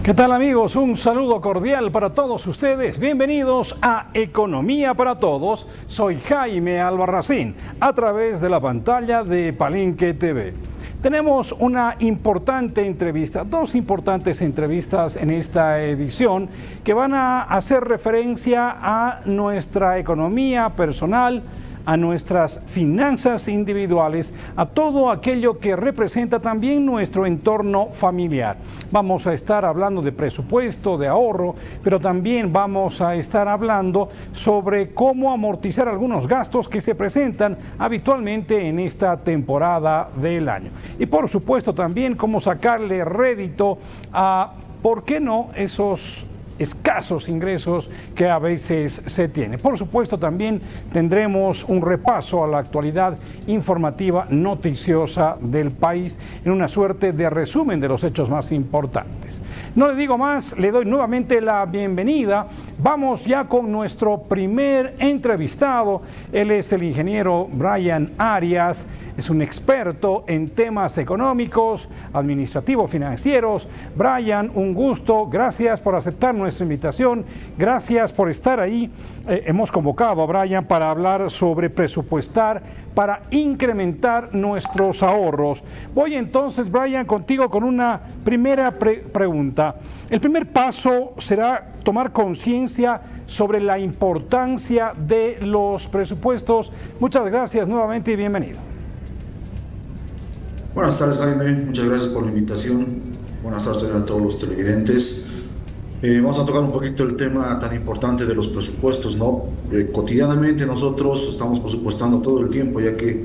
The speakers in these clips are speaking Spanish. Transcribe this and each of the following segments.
¿Qué tal, amigos? Un saludo cordial para todos ustedes. Bienvenidos a Economía para Todos. Soy Jaime Albarracín, a través de la pantalla de Palenque TV. Tenemos una importante entrevista, dos importantes entrevistas en esta edición que van a hacer referencia a nuestra economía personal, a nuestras finanzas individuales, a todo aquello que representa también nuestro entorno familiar. Vamos a estar hablando de presupuesto, de ahorro, pero también vamos a estar hablando sobre cómo amortizar algunos gastos que se presentan habitualmente en esta temporada del año. Y por supuesto también cómo sacarle rédito a, ¿por qué no?, esos escasos ingresos que a veces se tiene. Por supuesto, también tendremos un repaso a la actualidad informativa noticiosa del país en una suerte de resumen de los hechos más importantes. No le digo más, le doy nuevamente la bienvenida. Vamos ya con nuestro primer entrevistado. Él es el ingeniero Brian Arias. Es un experto en temas económicos, administrativos, financieros. Brian, un gusto. Gracias por aceptar nuestra invitación. Gracias por estar ahí. Hemos convocado a Brian para hablar sobre presupuestar, para incrementar nuestros ahorros. Voy entonces, Brian, contigo con una primera pregunta. El primer paso será tomar conciencia sobre la importancia de los presupuestos. Muchas gracias nuevamente y bienvenido. Buenas tardes, Jaime, muchas gracias por la invitación. Buenas tardes a todos los televidentes. Vamos a tocar un poquito el tema tan importante de los presupuestos, ¿no? Cotidianamente nosotros estamos presupuestando todo el tiempo, ya que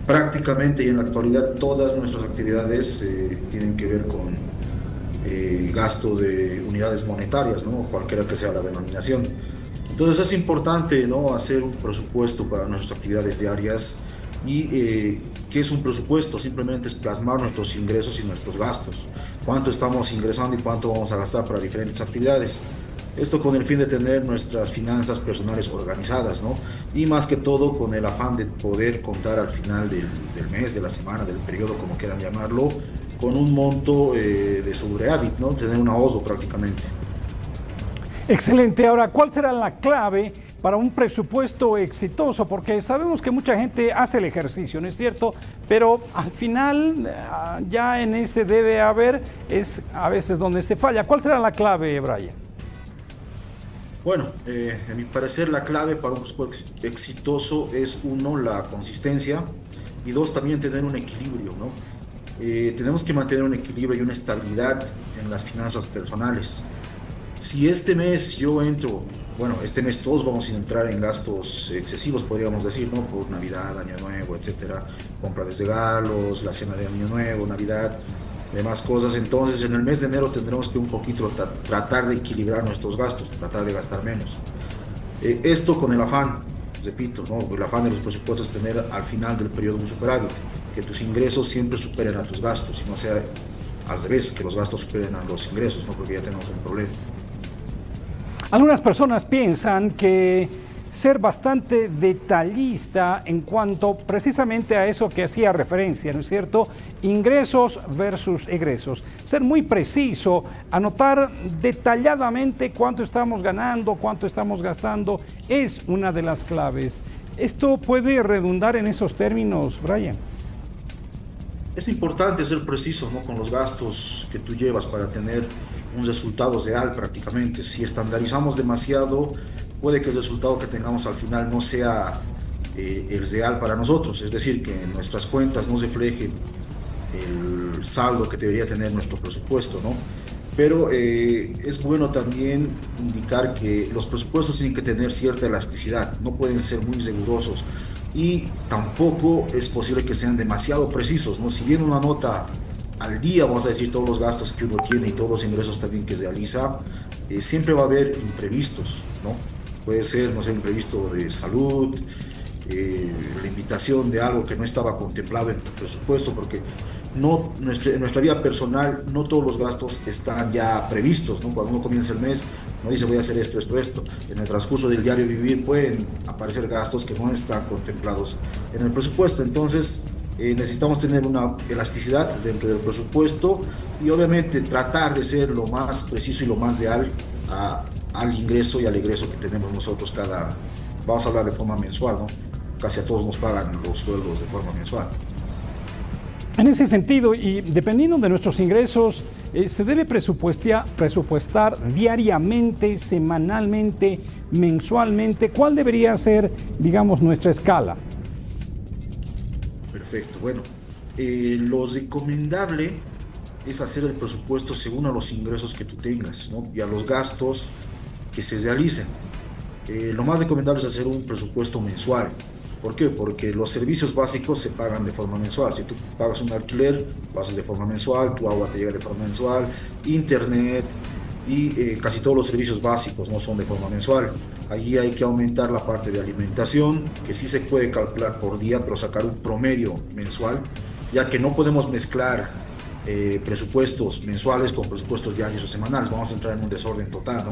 prácticamente y en la actualidad todas nuestras actividades tienen que ver con gasto de unidades monetarias, ¿no? Cualquiera que sea la denominación. Entonces es importante, ¿no?, hacer un presupuesto para nuestras actividades diarias. Y ¿qué es un presupuesto? Simplemente es plasmar nuestros ingresos y nuestros gastos, cuánto estamos ingresando y cuánto vamos a gastar para diferentes actividades. Esto con el fin de tener nuestras finanzas personales organizadas, ¿no? Y más que todo con el afán de poder contar al final del mes, de la semana, del periodo, como quieran llamarlo, con un monto de sobreávit, ¿no? Tener un ahorro prácticamente. Excelente. Ahora, ¿cuál será la clave para un presupuesto exitoso? Porque sabemos que mucha gente hace el ejercicio, ¿no es cierto? Pero al final, ya en ese debe haber, es a veces donde se falla. ¿Cuál será la clave, Brian? Bueno, a mi parecer la clave para un presupuesto exitoso es, uno, la consistencia, y dos, también tener un equilibrio, ¿no? Tenemos que mantener un equilibrio y una estabilidad en las finanzas personales. Si este mes yo entro, bueno, este mes todos vamos a entrar en gastos excesivos, podríamos decir, ¿no? Por Navidad, Año Nuevo, etcétera, compra de regalos, la cena de Año Nuevo, Navidad, demás cosas. Entonces, en el mes de enero tendremos que un poquito tratar de equilibrar nuestros gastos, tratar de gastar menos. Esto con el afán, repito, ¿no? El afán de los presupuestos es tener al final del periodo un superávit, que tus ingresos siempre superen a tus gastos, y no sea al revés, que los gastos superen a los ingresos, ¿no? Porque ya tenemos un problema. Algunas personas piensan que ser bastante detallista en cuanto precisamente a eso que hacía referencia, ¿no es cierto? Ingresos versus egresos. Ser muy preciso, anotar detalladamente cuánto estamos ganando, cuánto estamos gastando, es una de las claves. ¿Esto puede redundar en esos términos, Brian? Es importante ser preciso, ¿no?, con los gastos que tú llevas para tener un resultado real prácticamente. Si estandarizamos demasiado, puede que el resultado que tengamos al final no sea el real para nosotros, es decir, que en nuestras cuentas no refleje el saldo que debería tener nuestro presupuesto, ¿no? Pero es bueno también indicar que los presupuestos tienen que tener cierta elasticidad, no pueden ser muy rigurosos, y tampoco es posible que sean demasiado precisos, ¿no? Si bien una nota al día, vamos a decir, todos los gastos que uno tiene y todos los ingresos también que realiza, siempre va a haber imprevistos, ¿no? Puede ser, no sé, imprevisto de salud, la invitación de algo que no estaba contemplado en el presupuesto, porque no, en nuestra vida personal no todos los gastos están ya previstos, ¿no? Cuando uno comienza el mes, no dice voy a hacer esto, esto, esto. En el transcurso del diario vivir pueden aparecer gastos que no están contemplados en el presupuesto. Entonces Necesitamos tener una elasticidad dentro del presupuesto y obviamente tratar de ser lo más preciso y lo más leal al ingreso y al egreso que tenemos nosotros vamos a hablar de forma mensual, ¿no? Casi a todos nos pagan los sueldos de forma mensual. En ese sentido, y dependiendo de nuestros ingresos, se debe presupuestar diariamente, semanalmente, mensualmente. ¿Cuál debería ser, digamos, nuestra escala? Perfecto. Bueno, lo recomendable es hacer el presupuesto según a los ingresos que tú tengas, ¿no? Y a los gastos que se realicen. Lo más recomendable es hacer un presupuesto mensual. ¿Por qué? Porque los servicios básicos se pagan de forma mensual. Si tú pagas un alquiler, lo haces de forma mensual, tu agua te llega de forma mensual, internet y casi todos los servicios básicos no son de forma mensual. Allí hay que aumentar la parte de alimentación, que sí se puede calcular por día, pero sacar un promedio mensual, ya que no podemos mezclar presupuestos mensuales con presupuestos diarios o semanales. Vamos a entrar en un desorden total,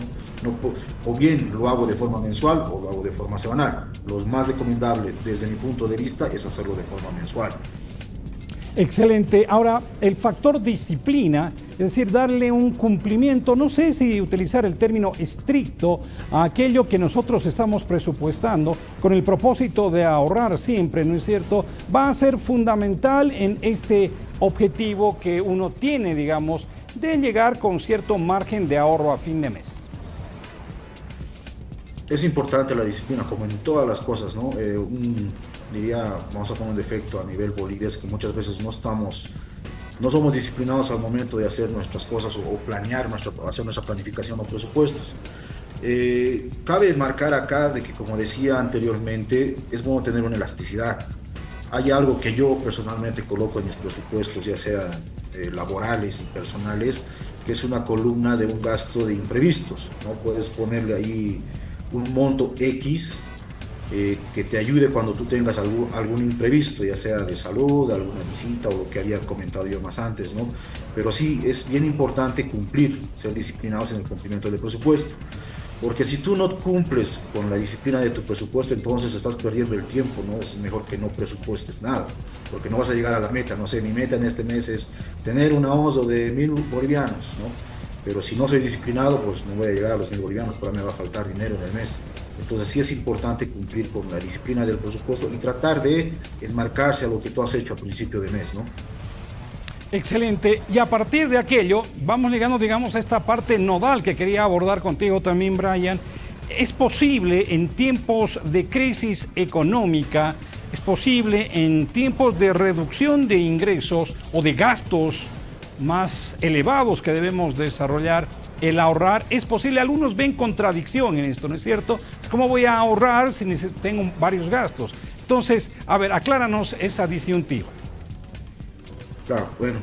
¿no? O bien lo hago de forma mensual o lo hago de forma semanal. Lo más recomendable desde mi punto de vista es hacerlo de forma mensual. Excelente. Ahora, el factor disciplina, es decir, darle un cumplimiento, no sé si utilizar el término estricto a aquello que nosotros estamos presupuestando con el propósito de ahorrar siempre, ¿no es cierto? Va a ser fundamental en este objetivo que uno tiene, digamos, de llegar con cierto margen de ahorro a fin de mes. Es importante la disciplina, como en todas las cosas, ¿no? Vamos a poner un defecto a nivel Bolivia, es que muchas veces no somos disciplinados al momento de hacer nuestras cosas o planear hacer nuestra planificación o presupuestos. Cabe marcar acá de que, como decía anteriormente, es bueno tener una elasticidad. Hay algo que yo personalmente coloco en mis presupuestos, ya sea laborales y personales, que es una columna de un gasto de imprevistos, ¿no? Puedes ponerle ahí un monto X que te ayude cuando tú tengas algún imprevisto, ya sea de salud, alguna visita o lo que había comentado yo más antes, ¿no? Pero sí, es bien importante ser disciplinados en el cumplimiento del presupuesto. Porque si tú no cumples con la disciplina de tu presupuesto, entonces estás perdiendo el tiempo, ¿no? Es mejor que no presupuestes nada, porque no vas a llegar a la meta. No sé, mi meta en este mes es tener un ahorro de 1.000 bolivianos, ¿no? Pero si no soy disciplinado, pues no voy a llegar a los 1.000 bolivianos, pero me va a faltar dinero en el mes. Entonces sí es importante cumplir con la disciplina del presupuesto y tratar de enmarcarse a lo que tú has hecho a principio de mes, ¿no? Excelente. Y a partir de aquello, vamos llegando, digamos, a esta parte nodal que quería abordar contigo también, Brian. ¿Es posible en tiempos de crisis económica, es posible en tiempos de reducción de ingresos o de gastos más elevados que debemos desarrollar, el ahorrar? Es posible, algunos ven contradicción en esto, ¿no es cierto? ¿Cómo voy a ahorrar si tengo varios gastos? Entonces, a ver, acláranos esa disyuntiva. Claro, bueno,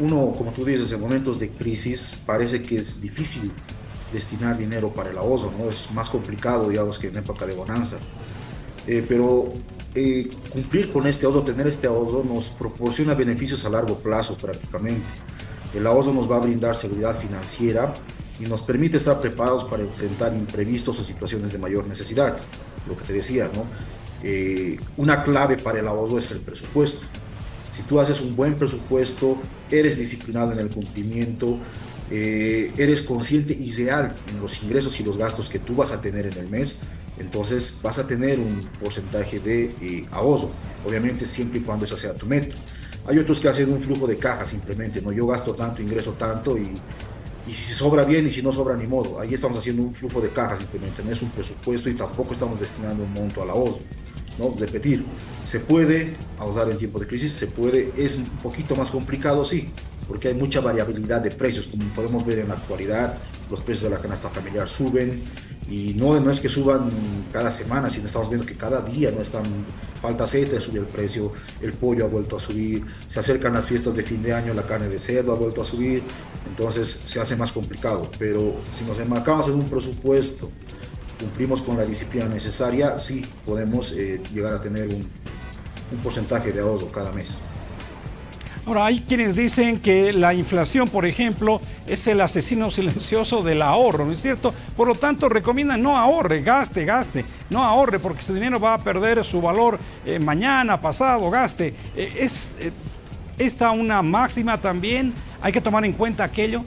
uno, como tú dices, en momentos de crisis parece que es difícil destinar dinero para el ahorro, ¿no? Es más complicado, digamos, que en época de bonanza. Pero cumplir con este ahorro, tener este ahorro, nos proporciona beneficios a largo plazo prácticamente. El ahorro nos va a brindar seguridad financiera y nos permite estar preparados para enfrentar imprevistos o situaciones de mayor necesidad. Lo que te decía, ¿no? Una clave para el ahorro es el presupuesto. Si tú haces un buen presupuesto, eres disciplinado en el cumplimiento, eres consciente y real en los ingresos y los gastos que tú vas a tener en el mes, entonces vas a tener un porcentaje de ahorro, obviamente siempre y cuando esa sea tu meta. Hay otros que hacen un flujo de caja simplemente, ¿no? Yo gasto tanto, ingreso tanto y si se sobra bien y si no sobra ni modo. Ahí estamos haciendo un flujo de caja simplemente, no es un presupuesto y tampoco estamos destinando un monto al ahorro, ¿no? Repetir, se puede ahorrar en tiempos de crisis, se puede, es un poquito más complicado, sí, porque hay mucha variabilidad de precios, como podemos ver en la actualidad, los precios de la canasta familiar suben, y no es que suban cada semana, sino estamos viendo que cada día no están, falta aceite, sube el precio, el pollo ha vuelto a subir, se acercan las fiestas de fin de año, la carne de cerdo ha vuelto a subir, entonces se hace más complicado, pero si nos enmarcamos en un presupuesto, cumplimos con la disciplina necesaria, sí podemos llegar a tener un porcentaje de ahorro cada mes. Ahora, hay quienes dicen que la inflación, por ejemplo, es el asesino silencioso del ahorro, ¿no es cierto? Por lo tanto, recomiendan no ahorre, gaste, no ahorre, porque su dinero va a perder su valor mañana, pasado, gaste. ¿Es esta una máxima también? ¿Hay que tomar en cuenta aquello?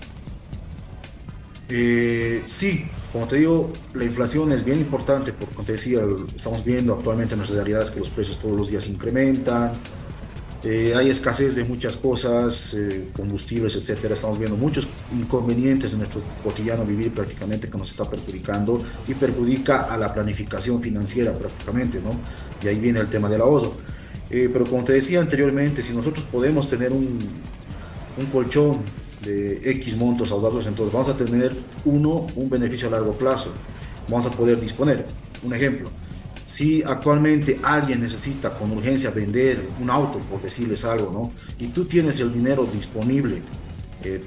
Sí, como te digo, la inflación es bien importante porque, como te decía, estamos viendo actualmente en nuestras realidades que los precios todos los días incrementan. Hay escasez de muchas cosas, combustibles, etcétera. Estamos viendo muchos inconvenientes en nuestro cotidiano vivir prácticamente que nos está perjudicando y perjudica a la planificación financiera prácticamente, ¿no? Y ahí viene el tema del ahorro. Pero como te decía anteriormente, si nosotros podemos tener un colchón de X montos ahorrados, entonces vamos a tener un beneficio a largo plazo. Vamos a poder disponer. Un ejemplo. Si actualmente alguien necesita con urgencia vender un auto, por decirles algo, ¿no? Y tú tienes el dinero disponible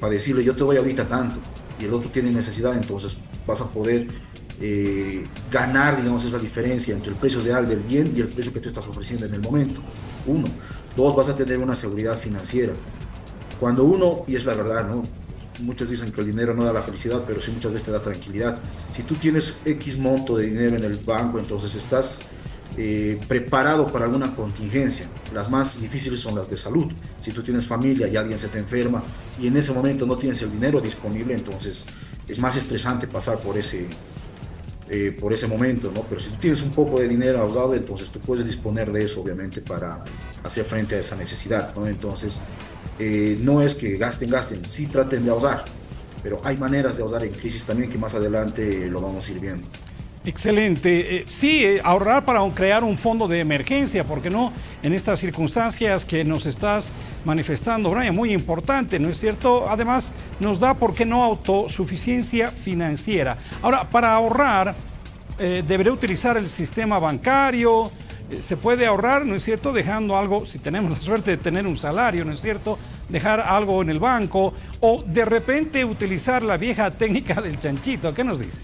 para decirle, yo te doy ahorita tanto, y el otro tiene necesidad, entonces vas a poder ganar, digamos, esa diferencia entre el precio real del bien y el precio que tú estás ofreciendo en el momento. Uno. Dos, vas a tener una seguridad financiera. Cuando uno, y es la verdad, ¿no? Muchos dicen que el dinero no da la felicidad, pero sí muchas veces te da tranquilidad. Si tú tienes X monto de dinero en el banco, entonces estás preparado para alguna contingencia. Las más difíciles son las de salud. Si tú tienes familia y alguien se te enferma y en ese momento no tienes el dinero disponible, entonces es más estresante pasar por ese momento, ¿no? Pero si tú tienes un poco de dinero ahorrado, entonces tú puedes disponer de eso, obviamente, para hacer frente a esa necesidad, ¿no? Entonces, no es que gasten, sí traten de ahorrar, pero hay maneras de ahorrar en crisis también que más adelante lo vamos a ir viendo. Excelente. Sí, ahorrar para crear un fondo de emergencia, porque no en estas circunstancias que nos estás manifestando, Brian, muy importante, ¿no es cierto? Además, nos da, ¿por qué no?, autosuficiencia financiera. Ahora, para ahorrar, debería utilizar el sistema bancario. Se puede ahorrar, ¿no es cierto?, dejando algo, si tenemos la suerte de tener un salario, ¿no es cierto?, dejar algo en el banco, o de repente utilizar la vieja técnica del chanchito. ¿Qué nos dices?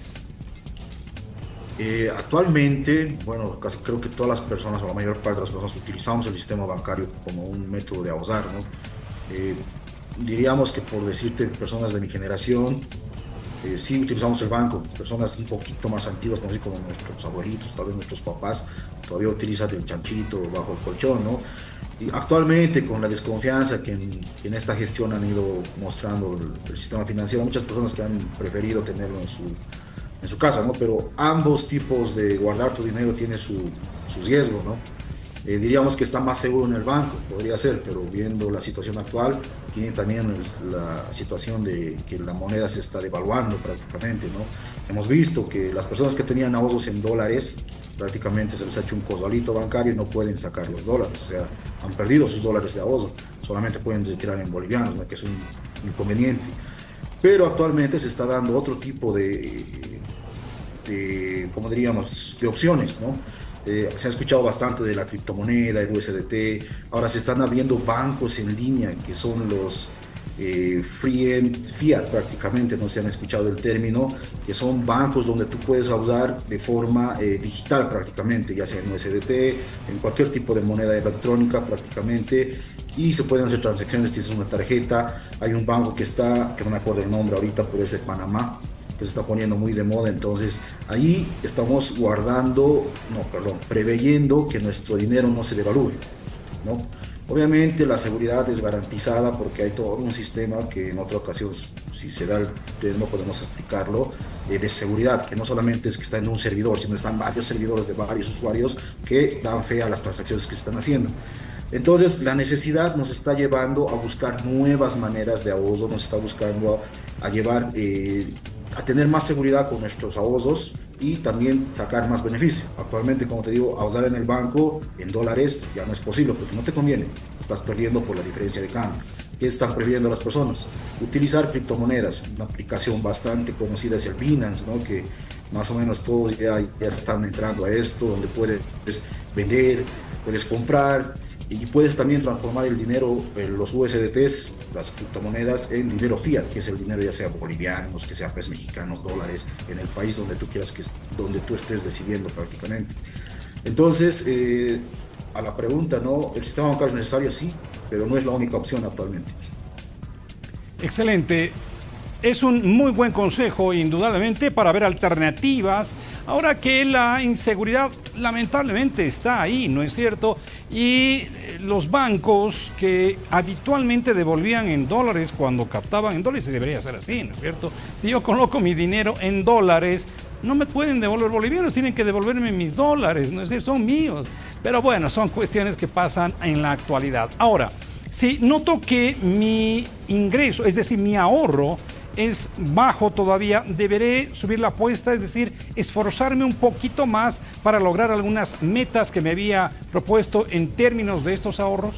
Actualmente, bueno, casi creo que todas las personas o la mayor parte de las personas utilizamos el sistema bancario como un método de ahorrar, ¿no? Diríamos que, por decirte, personas de mi generación, sí utilizamos el banco. Personas un poquito más antiguas, como así como nuestros abuelitos, tal vez nuestros papás, todavía utilizan el chanchito bajo el colchón, ¿no? Y actualmente, con la desconfianza que en esta gestión han ido mostrando el sistema financiero, muchas personas que han preferido tenerlo en su casa, ¿no? Pero ambos tipos de guardar tu dinero tienen su riesgo, ¿no? Diríamos que está más seguro en el banco, podría ser, pero viendo la situación actual, tiene también la situación de que la moneda se está devaluando prácticamente, ¿no? Hemos visto que las personas que tenían ahorros en dólares, prácticamente se les ha hecho un corralito bancario y no pueden sacar los dólares, o sea, han perdido sus dólares de ahorro, solamente pueden retirar en bolivianos, ¿no? Que es un inconveniente. Pero actualmente se está dando otro tipo ¿cómo diríamos?, de opciones, ¿no? Se ha escuchado bastante de la criptomoneda, el USDT. Ahora se están abriendo bancos en línea que son los fiat prácticamente, no se han escuchado el término, que son bancos donde tú puedes ahorrar de forma digital prácticamente, ya sea en USDT, en cualquier tipo de moneda electrónica prácticamente, y se pueden hacer transacciones, tienes una tarjeta. Hay un banco que no me acuerdo el nombre ahorita, pero es de Panamá, que se está poniendo muy de moda. Entonces ahí estamos preveyendo que nuestro dinero no se devalúe, ¿no? Obviamente la seguridad es garantizada porque hay todo un sistema que en otra ocasión, si se da el tema, podemos explicarlo, de seguridad, que no solamente es que está en un servidor, sino están varios servidores de varios usuarios que dan fe a las transacciones que se están haciendo. Entonces la necesidad nos está llevando a buscar nuevas maneras de ahorro, nos está buscando a llevar a tener más seguridad con nuestros ahorros y también sacar más beneficio. Actualmente, como te digo, ahorrar en el banco en dólares ya no es posible porque no te conviene, estás perdiendo por la diferencia de cambio. ¿Qué están previendo las personas? Utilizar criptomonedas. Una aplicación bastante conocida es el Binance, ¿no? Que más o menos todos ya están entrando a esto, donde puedes vender, puedes comprar y puedes también transformar el dinero, los USDTs, las criptomonedas, en dinero fiat, que es el dinero ya sea bolivianos, que sea pesos mexicanos, dólares, en el país donde tú quieras, donde tú estés decidiendo prácticamente. Entonces, a la pregunta, ¿no? ¿El sistema bancario es necesario? Sí, pero no es la única opción actualmente. Excelente. Es un muy buen consejo, indudablemente, para ver alternativas. Ahora que la inseguridad lamentablemente está ahí, ¿no es cierto? Y los bancos que habitualmente devolvían en dólares cuando captaban en dólares, debería ser así, ¿no es cierto? Si yo coloco mi dinero en dólares, no me pueden devolver bolivianos, tienen que devolverme mis dólares, ¿no es cierto? Son míos. Pero bueno, son cuestiones que pasan en la actualidad. Ahora, si noto que mi ingreso, es decir, mi ahorro, es bajo todavía, deberé subir la apuesta, es decir, esforzarme un poquito más para lograr algunas metas que me había propuesto en términos de estos ahorros.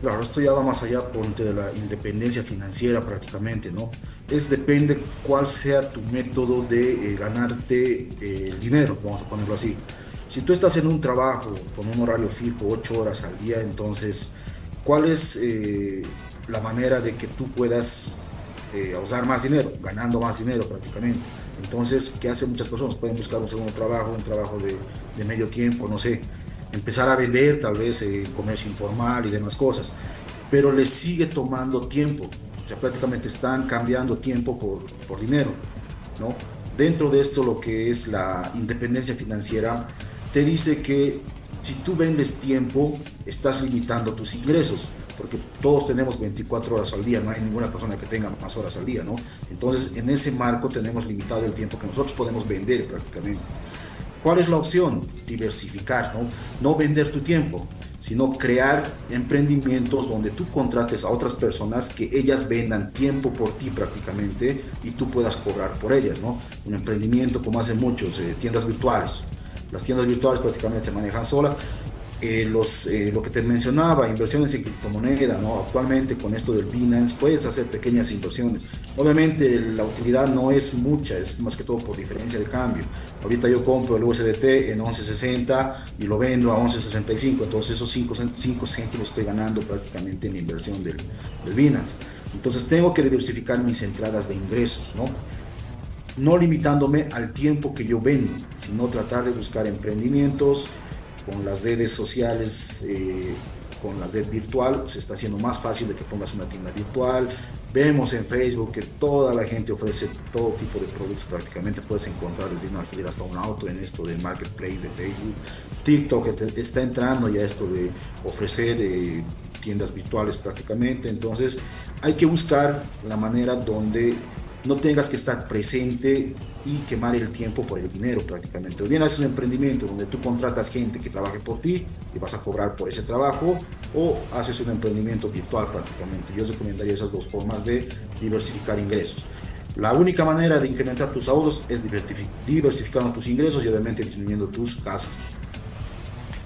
Claro, esto ya va más allá, ponte, de la independencia financiera prácticamente, ¿no? Depende cuál sea tu método de ganarte el dinero, vamos a ponerlo así. Si tú estás en un trabajo con un horario fijo, 8 horas al día, entonces, ¿cuál es la manera de que tú puedas usar más dinero, ganando más dinero prácticamente? Entonces, ¿qué hacen muchas personas? Pueden buscar un segundo trabajo, un trabajo de medio tiempo, no sé, empezar a vender tal vez comercio informal y demás cosas, pero les sigue tomando tiempo, o sea, prácticamente están cambiando tiempo por dinero, ¿no? Dentro de esto, lo que es la independencia financiera, te dice que si tú vendes tiempo, estás limitando tus ingresos, porque todos tenemos 24 horas al día, no hay ninguna persona que tenga más horas al día, ¿no? Entonces, en ese marco tenemos limitado el tiempo que nosotros podemos vender prácticamente. ¿Cuál es la opción? Diversificar, ¿no? No vender tu tiempo, sino crear emprendimientos donde tú contrates a otras personas que ellas vendan tiempo por ti prácticamente y tú puedas cobrar por ellas, ¿no? Un emprendimiento como hacen muchos, tiendas virtuales. Las tiendas virtuales prácticamente se manejan solas. Lo que te mencionaba, inversiones en criptomoneda, ¿no? Actualmente con esto del Binance puedes hacer pequeñas inversiones. Obviamente la utilidad no es mucha, es más que todo por diferencia de cambio. Ahorita yo compro el USDT en 11.60 y lo vendo a 11.65, entonces esos 5 céntimos estoy ganando prácticamente en la inversión del Binance. Entonces tengo que diversificar mis entradas de ingresos, ¿no? No limitándome al tiempo que yo vendo, sino tratar de buscar emprendimientos. Con las redes sociales, con la red virtual, se está haciendo más fácil de que pongas una tienda virtual. Vemos en Facebook que toda la gente ofrece todo tipo de productos, prácticamente puedes encontrar desde un alfiler hasta un auto en esto del marketplace de Facebook. TikTok está entrando ya esto de ofrecer tiendas virtuales prácticamente, entonces hay que buscar la manera donde no tengas que estar presente y quemar el tiempo por el dinero prácticamente. O bien haces un emprendimiento donde tú contratas gente que trabaje por ti y vas a cobrar por ese trabajo, o haces un emprendimiento virtual prácticamente. Yo recomendaría esas dos formas de diversificar ingresos. La única manera de incrementar tus ahorros es diversificando tus ingresos y obviamente disminuyendo tus gastos.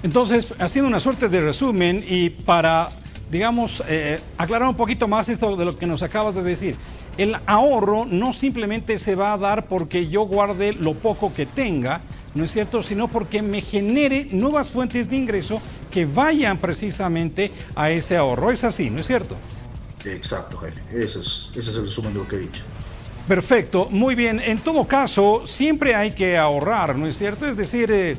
Entonces, haciendo una suerte de resumen y para, digamos, aclarar un poquito más esto de lo que nos acabas de decir. El ahorro no simplemente se va a dar porque yo guarde lo poco que tenga, ¿no es cierto?, sino porque me genere nuevas fuentes de ingreso que vayan precisamente a ese ahorro. Es así, ¿no es cierto? Exacto, Jaime. Ese es el resumen de lo que he dicho. Perfecto, muy bien. En todo caso, siempre hay que ahorrar, ¿no es cierto? Es decir,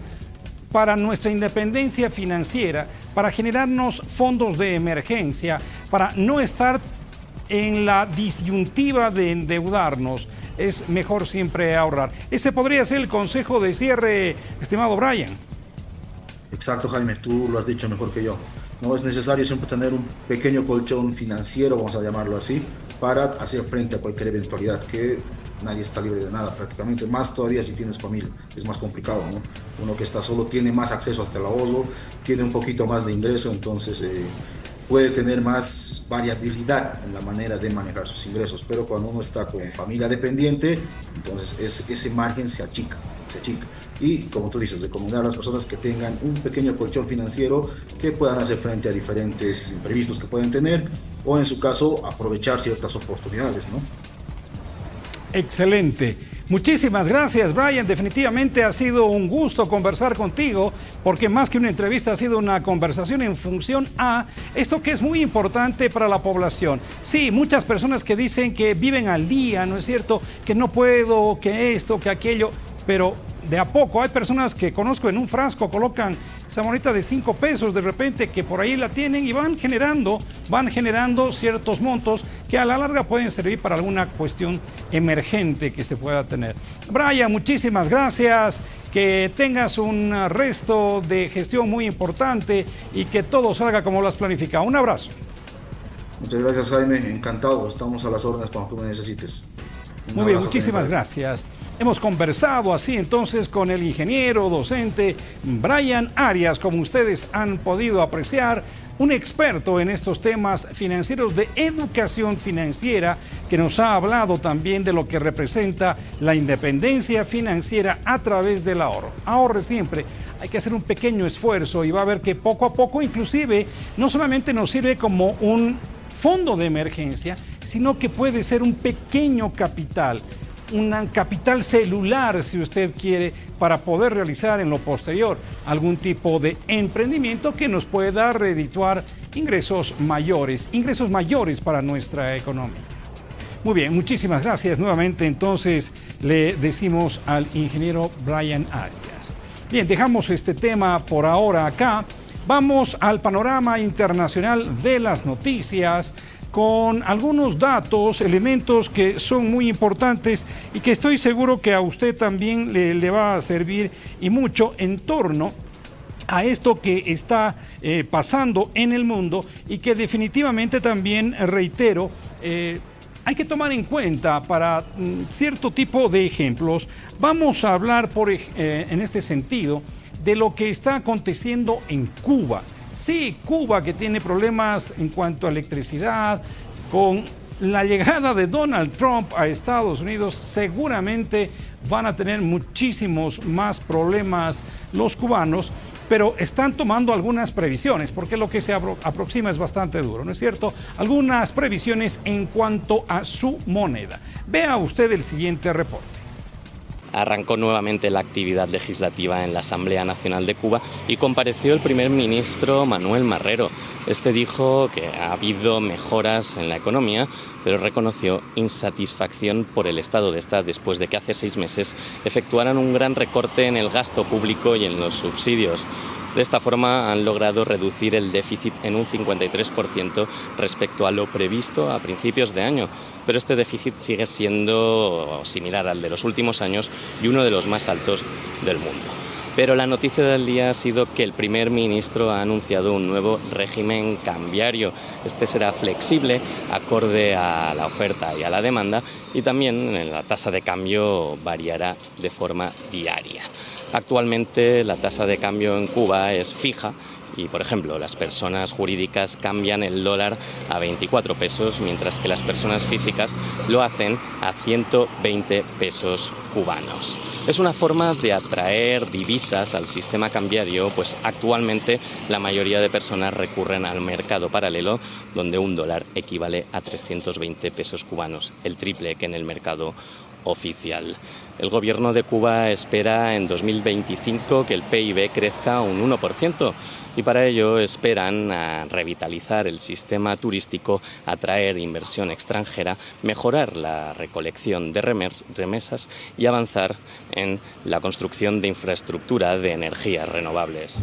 para nuestra independencia financiera, para generarnos fondos de emergencia, para no estar en la disyuntiva de endeudarnos, es mejor siempre ahorrar. Ese podría ser el consejo de cierre, estimado Brian. Exacto, Jaime, tú lo has dicho mejor que yo. No es necesario siempre tener un pequeño colchón financiero, vamos a llamarlo así, para hacer frente a cualquier eventualidad, que nadie está libre de nada prácticamente, más todavía si tienes familia, es más complicado, ¿no? Uno que está solo tiene más acceso hasta el ahorro, tiene un poquito más de ingreso, entonces puede tener más variabilidad en la manera de manejar sus ingresos, pero cuando uno está con familia dependiente, entonces ese margen se achica. Y como tú dices, recomendar a las personas que tengan un pequeño colchón financiero que puedan hacer frente a diferentes imprevistos que pueden tener, o en su caso aprovechar ciertas oportunidades, ¿no? Excelente. Muchísimas gracias, Brian. Definitivamente ha sido un gusto conversar contigo, porque más que una entrevista ha sido una conversación en función a esto que es muy importante para la población. Sí, muchas personas que dicen que viven al día, ¿no es cierto?, que no puedo, que esto, que aquello, pero de a poco hay personas que conozco en un frasco colocan esa moneda de 5 pesos de repente que por ahí la tienen y van generando ciertos montos que a la larga pueden servir para alguna cuestión emergente que se pueda tener. Brian, muchísimas gracias. Que tengas un resto de gestión muy importante y que todo salga como lo has planificado. Un abrazo. Muchas gracias, Jaime. Encantado. Estamos a las órdenes cuando tú me necesites. Muy bien, muchísimas gracias. Hemos conversado así entonces con el ingeniero docente Brian Arias, como ustedes han podido apreciar, un experto en estos temas financieros de educación financiera, que nos ha hablado también de lo que representa la independencia financiera a través del ahorro. Ahorre siempre. Hay que hacer un pequeño esfuerzo y va a ver que poco a poco, inclusive, no solamente nos sirve como un fondo de emergencia, sino que puede ser un pequeño capital, un capital celular, si usted quiere, para poder realizar en lo posterior algún tipo de emprendimiento que nos pueda redituar ingresos mayores para nuestra economía. Muy bien, muchísimas gracias nuevamente. Entonces le decimos al ingeniero Brian Arias. Bien, dejamos este tema por ahora acá. Vamos al panorama internacional de las noticias, con algunos datos, elementos que son muy importantes y que estoy seguro que a usted también le va a servir y mucho en torno a esto que está pasando en el mundo y que definitivamente también, reitero, hay que tomar en cuenta para cierto tipo de ejemplos. Vamos a hablar en este sentido de lo que está aconteciendo en Cuba. Sí, Cuba, que tiene problemas en cuanto a electricidad, con la llegada de Donald Trump a Estados Unidos, seguramente van a tener muchísimos más problemas los cubanos, pero están tomando algunas previsiones, porque lo que se aproxima es bastante duro, ¿no es cierto? Algunas previsiones en cuanto a su moneda. Vea usted el siguiente reporte. Arrancó nuevamente la actividad legislativa en la Asamblea Nacional de Cuba y compareció el primer ministro Manuel Marrero. Este dijo que ha habido mejoras en la economía, pero reconoció insatisfacción por el estado de esta después de que hace 6 meses efectuaran un gran recorte en el gasto público y en los subsidios. De esta forma han logrado reducir el déficit en un 53% respecto a lo previsto a principios de año, pero este déficit sigue siendo similar al de los últimos años y uno de los más altos del mundo. Pero la noticia del día ha sido que el primer ministro ha anunciado un nuevo régimen cambiario. Este será flexible, acorde a la oferta y a la demanda, y también la tasa de cambio variará de forma diaria. Actualmente la tasa de cambio en Cuba es fija y, por ejemplo, las personas jurídicas cambian el dólar a 24 pesos, mientras que las personas físicas lo hacen a 120 pesos cubanos. Es una forma de atraer divisas al sistema cambiario, pues actualmente la mayoría de personas recurren al mercado paralelo, donde un dólar equivale a 320 pesos cubanos, el triple que en el mercado oficial. El gobierno de Cuba espera en 2025 que el PIB crezca un 1%, y para ello esperan revitalizar el sistema turístico, atraer inversión extranjera, mejorar la recolección de remesas y avanzar en la construcción de infraestructura de energías renovables.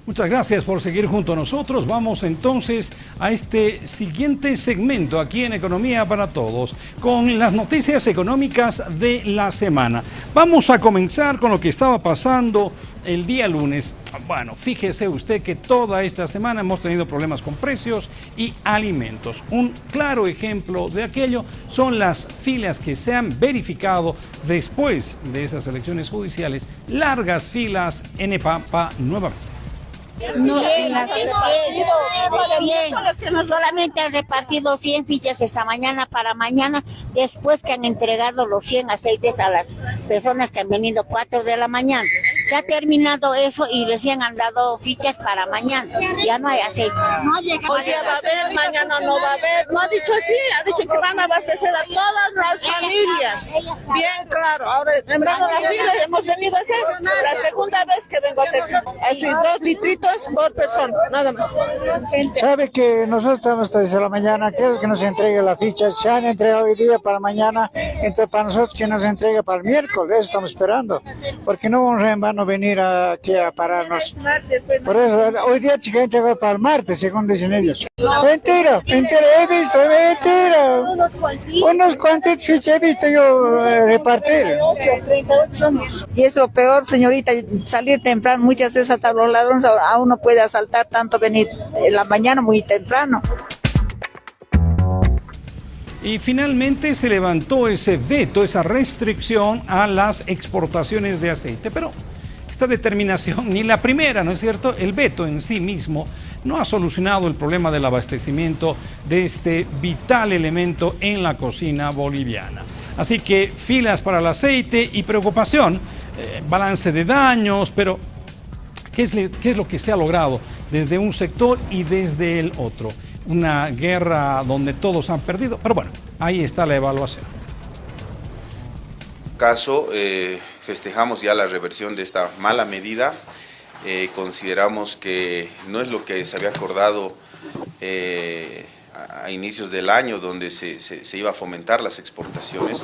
Muchas gracias por seguir junto a nosotros. Vamos entonces a este siguiente segmento aquí en Economía para Todos, con las noticias económicas de la semana. Vamos a comenzar con lo que estaba pasando el día lunes. Bueno, fíjese usted que toda esta semana hemos tenido problemas con precios y alimentos. Un claro ejemplo de aquello son las filas que se han verificado después de esas elecciones judiciales. Largas filas en EPAPA nuevamente. No, solamente han repartido 100 fichas esta mañana para mañana, después que han entregado los 100 aceites a las personas que han venido 4 de la mañana. Se ha terminado eso y recién han dado fichas para mañana. Ya no hay aceite. No llega. Hoy día va a haber, mañana no va a haber. No ha dicho así, ha dicho que van a abastecer a todas las familias. Bien claro. Ahora, en verano la fila hemos venido a hacer la segunda vez que vengo a hacer fila. Así, 2 litritos por persona, nada más. Sabe que nosotros estamos desde la mañana, quiero que nos entregue la ficha. Se han entregado hoy día para mañana, entonces para nosotros que nos entregue para el miércoles, eso estamos esperando. Porque no vamos en vano venir aquí a pararnos. Por eso, hoy día se ha entregado para el martes, según dicen ellos. Mentira, he visto, mentira. Unos cuantos fichas he visto yo repartir. Y es lo peor, señorita, salir temprano, muchas veces hasta los ladrones a uno puede asaltar, tanto venir en la mañana muy temprano. Y finalmente se levantó ese veto, esa restricción a las exportaciones de aceite. Pero esta determinación, ni la primera, ¿no es cierto? El veto en sí mismo no ha solucionado el problema del abastecimiento de este vital elemento en la cocina boliviana. Así que filas para el aceite y preocupación, balance de daños, pero ¿qué es lo que se ha logrado desde un sector y desde el otro? Una guerra donde todos han perdido, pero bueno, ahí está la evaluación. Caso, festejamos ya la reversión de esta mala medida. Consideramos que no es lo que se había acordado a inicios del año, donde se iba a fomentar las exportaciones.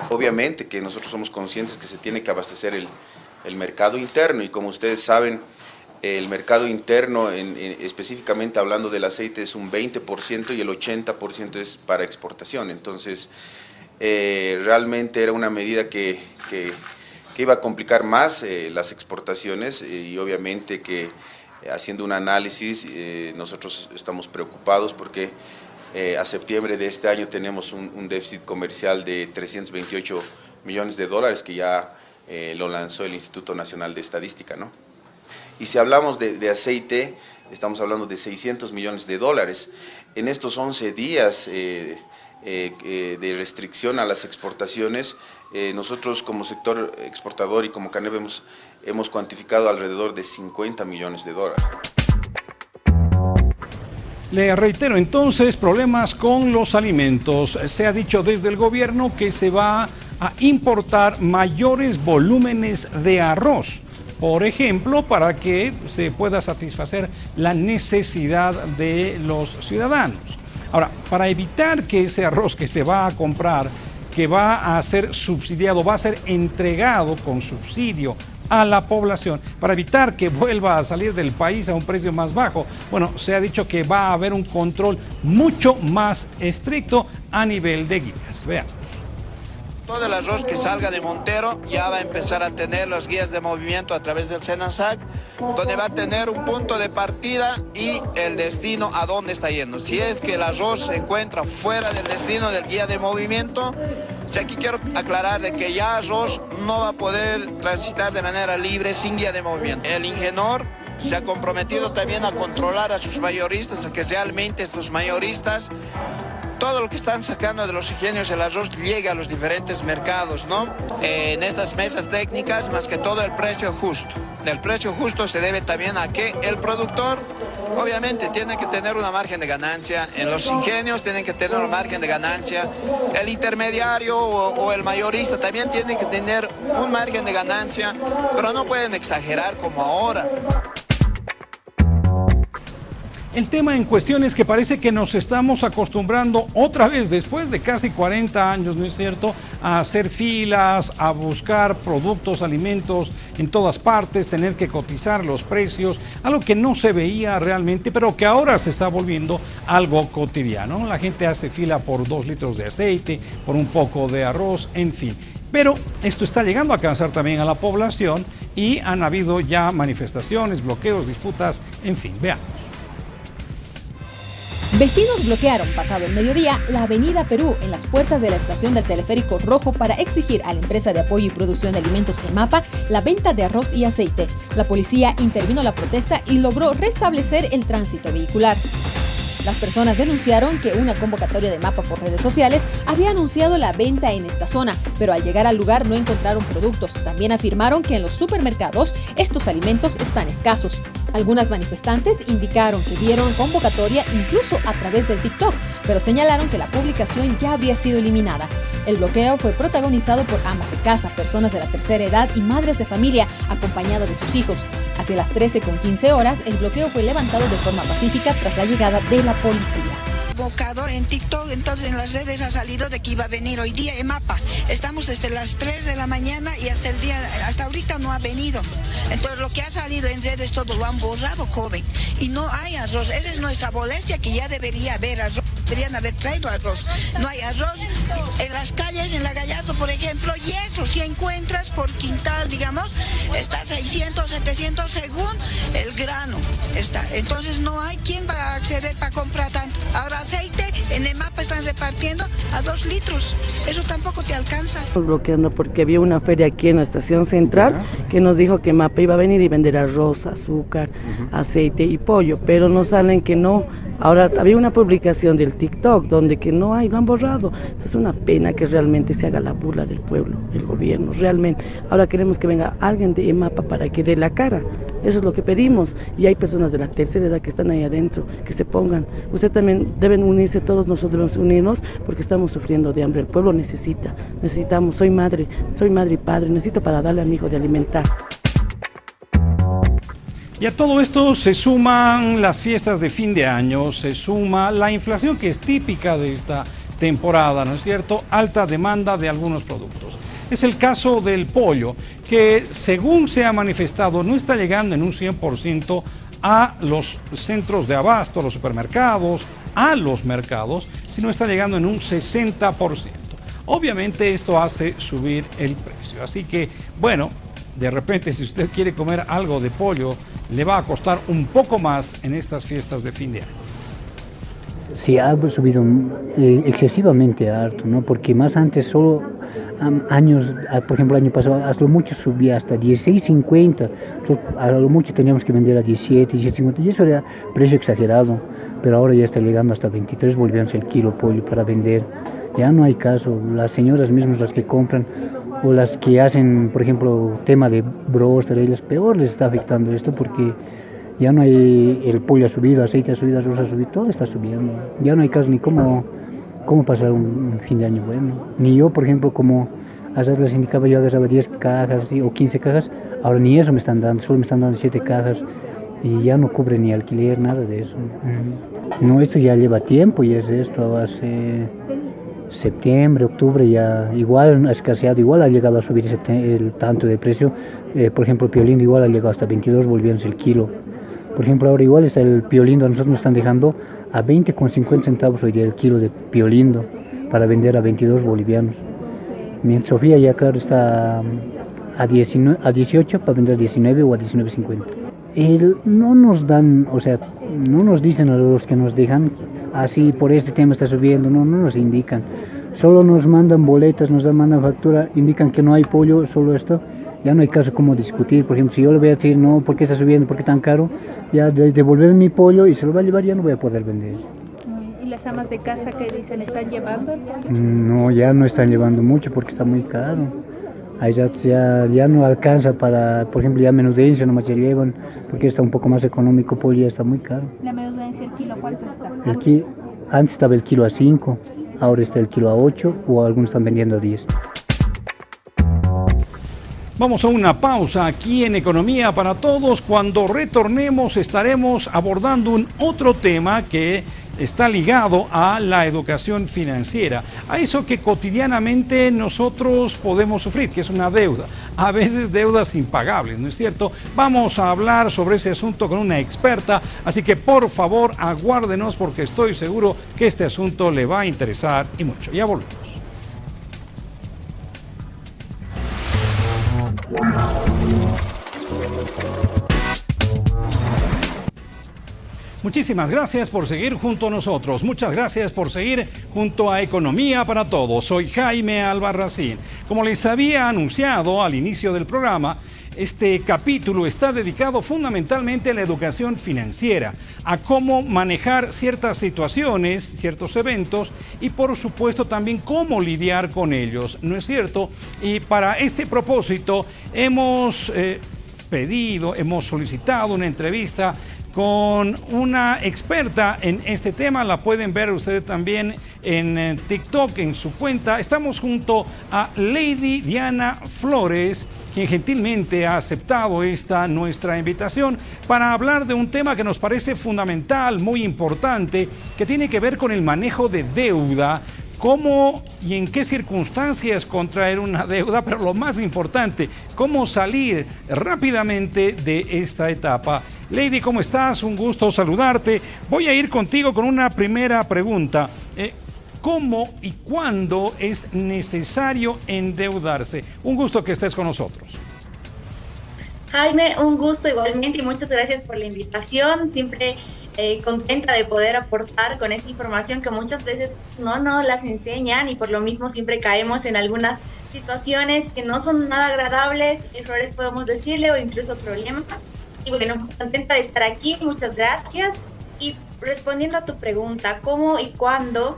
Obviamente que nosotros somos conscientes que se tiene que abastecer el mercado interno, y como ustedes saben, el mercado interno, específicamente hablando del aceite, es un 20% y el 80% es para exportación. Entonces, realmente era una medida que iba a complicar más las exportaciones, y obviamente que haciendo un análisis nosotros estamos preocupados porque a septiembre de este año tenemos un déficit comercial de 328 millones de dólares que ya lo lanzó el Instituto Nacional de Estadística, ¿no? Y si hablamos de aceite, estamos hablando de 600 millones de dólares. En estos 11 días de restricción a las exportaciones, nosotros como sector exportador y como CANEP hemos cuantificado alrededor de 50 millones de dólares. Le reitero entonces, problemas con los alimentos. Se ha dicho desde el gobierno que se va a importar mayores volúmenes de arroz, por ejemplo, para que se pueda satisfacer la necesidad de los ciudadanos. Ahora, para evitar que ese arroz que se va a comprar, que va a ser subsidiado, va a ser entregado con subsidio a la población, para evitar que vuelva a salir del país a un precio más bajo, bueno, se ha dicho que va a haber un control mucho más estricto a nivel de guías. Veamos. Todo el arroz que salga de Montero ya va a empezar a tener las guías de movimiento a través del SENASAC, donde va a tener un punto de partida y el destino a dónde está yendo. Si es que el arroz se encuentra fuera del destino del guía de movimiento, aquí quiero aclarar de que ya arroz no va a poder transitar de manera libre sin guía de movimiento. El Ingenor se ha comprometido también a controlar a sus mayoristas, a que realmente estos mayoristas, todo lo que están sacando de los ingenios del arroz llegue a los diferentes mercados, ¿no? En estas mesas técnicas, más que todo el precio justo. El precio justo se debe también a que el productor, obviamente, tiene que tener una margen de ganancia. En los ingenios tienen que tener un margen de ganancia. El intermediario o el mayorista también tiene que tener un margen de ganancia, pero no pueden exagerar como ahora. El tema en cuestión es que parece que nos estamos acostumbrando otra vez, después de casi 40 años, ¿no es cierto?, a hacer filas, a buscar productos, alimentos en todas partes, tener que cotizar los precios, algo que no se veía realmente, pero que ahora se está volviendo algo cotidiano. La gente hace fila por 2 litros de aceite, por un poco de arroz, en fin. Pero esto está llegando a cansar también a la población y han habido ya manifestaciones, bloqueos, disputas, en fin, veamos. Vecinos bloquearon pasado el mediodía la avenida Perú en las puertas de la estación del Teleférico Rojo para exigir a la empresa de apoyo y producción de alimentos EMAPA la venta de arroz y aceite. La policía intervino la protesta y logró restablecer el tránsito vehicular. Las personas denunciaron que una convocatoria de Mapa por redes sociales había anunciado la venta en esta zona, pero al llegar al lugar no encontraron productos. También afirmaron que en los supermercados estos alimentos están escasos. Algunas manifestantes indicaron que vieron convocatoria incluso a través del TikTok, pero señalaron que la publicación ya había sido eliminada. El bloqueo fue protagonizado por amas de casa, personas de la tercera edad y madres de familia acompañadas de sus hijos. Hacia las 13:15 horas, el bloqueo fue levantado de forma pacífica tras la llegada de la policía. Convocado en TikTok, entonces en las redes ha salido de que iba a venir hoy día EMAPA. Estamos desde las 3 de la mañana y hasta ahorita no ha venido. Entonces lo que ha salido en redes todo lo han borrado, joven. Y no hay arroz. Esa es nuestra molestia, que ya debería haber arroz. Deberían haber traído arroz. No hay arroz. En las calles, en la Gallardo, por ejemplo, y eso, si encuentras por quintal, digamos, está 600, 700 según el grano. Entonces no hay quien va a acceder para comprar tanto. Ahora aceite, en EMAPA están repartiendo a 2 litros. Eso tampoco te alcanza. Bloqueando porque había una feria aquí en la estación central que nos dijo que EMAPA iba a venir y vender arroz, azúcar, aceite y pollo, pero nos salen que no. Ahora había una publicación del TikTok donde que no hay, lo han borrado. Es una pena que realmente se haga la burla del pueblo, el gobierno, realmente. Ahora queremos que venga alguien de EMAPA para que dé la cara. Eso es lo que pedimos. Y hay personas de la tercera edad que están ahí adentro, que se pongan. Usted también deben unirse, todos nosotros debemos unirnos porque estamos sufriendo de hambre. El pueblo necesitamos, soy madre y padre, necesito para darle a mi hijo de alimentar. Y a todo esto se suman las fiestas de fin de año, se suma la inflación que es típica de esta temporada, ¿no es cierto? Alta demanda de algunos productos. Es el caso del pollo, que según se ha manifestado no está llegando en un 100% a los centros de abasto, a los supermercados, a los mercados, sino está llegando en un 60%. Obviamente esto hace subir el precio. Así que, bueno, de repente si usted quiere comer algo de pollo, le va a costar un poco más en estas fiestas de fin de año. Sí, ha subido excesivamente harto, ¿no? Porque más antes solo años, por ejemplo el año pasado, hasta lo mucho subía hasta 16.50, a lo mucho teníamos que vender a 17, 17.50 y eso era precio exagerado, pero ahora ya está llegando hasta 23 bolivianos el kilo pollo para vender. Ya no hay caso, las señoras mismas las que compran o las que hacen, por ejemplo, tema de bróster, ellas peor les está afectando esto porque ya no hay, el pollo ha subido, aceite ha subido, arroz ha subido, todo está subiendo. Ya no hay caso ni cómo pasar un fin de año bueno. Ni yo, por ejemplo, como ayer les indicaba, yo agarraba 10 cajas ¿sí? o 15 cajas, ahora ni eso me están dando, solo me están dando 7 cajas y ya no cubre ni alquiler, nada de eso. No, esto ya lleva tiempo y es esto hace septiembre, octubre, ya igual ha escaseado, igual ha llegado a subir el tanto de precio. Por ejemplo, el piolindo igual ha llegado hasta 22 bolivianos el kilo. Por ejemplo, ahora igual está el piolindo, a nosotros nos están dejando a 20,50 centavos hoy día el kilo de piolindo para vender a 22 bolivianos. Mientras Sofía ya claro está a 18 para vender a 19 o a 19.50. No nos dan, o sea, no nos dicen a los que nos dejan, así por este tema está subiendo, no nos indican. Solo nos mandan boletas, mandan factura, indican que no hay pollo, solo esto. Ya no hay caso como discutir. Por ejemplo, si yo le voy a decir, no, ¿por qué está subiendo? ¿Por qué tan caro? Ya devolver mi pollo y se lo va a llevar, ya no voy a poder vender. ¿Y las amas de casa que dicen están llevando el pollo? No, ya no están llevando mucho porque está muy caro. Ahí ya no alcanza para, por ejemplo, ya menudencia nomás ya llevan, porque está un poco más económico, pollo ya está muy caro. ¿La menudencia, el kilo cuánto está? Antes estaba el kilo a 5, ahora está el kilo a 8 o algunos están vendiendo a 10. Vamos a una pausa aquí en Economía para Todos. Cuando retornemos estaremos abordando un otro tema que está ligado a la educación financiera, a eso que cotidianamente nosotros podemos sufrir, que es una deuda, a veces deudas impagables, ¿no es cierto? Vamos a hablar sobre ese asunto con una experta, así que por favor aguárdenos porque estoy seguro que este asunto le va a interesar y mucho. Ya volvemos. Muchísimas gracias por seguir junto a nosotros. Muchas gracias por seguir junto a Economía para Todos. Soy Jaime Albarracín. Como les había anunciado al inicio del programa, Este capítulo está dedicado fundamentalmente a la educación financiera, a cómo manejar ciertas situaciones, ciertos eventos y por supuesto también cómo lidiar con ellos, ¿no es cierto? Y para este propósito hemos hemos solicitado una entrevista con una experta en este tema. La pueden ver ustedes también en TikTok, en su cuenta. Estamos junto a Lady Diana Flores, quien gentilmente ha aceptado nuestra invitación para hablar de un tema que nos parece fundamental, muy importante, que tiene que ver con el manejo de deuda. ¿Cómo y en qué circunstancias contraer una deuda? Pero lo más importante, cómo salir rápidamente de esta etapa. Lady, ¿cómo estás? Un gusto saludarte. Voy a ir contigo con una primera pregunta. ¿Cómo y cuándo es necesario endeudarse? Un gusto que estés con nosotros. Jaime, un gusto igualmente y muchas gracias por la invitación. Siempre contenta de poder aportar con esta información que muchas veces no las enseñan y por lo mismo siempre caemos en algunas situaciones que no son nada agradables, errores podemos decirle o incluso problemas. Y bueno, contenta de estar aquí, muchas gracias. Y respondiendo a tu pregunta, ¿cómo y cuándo?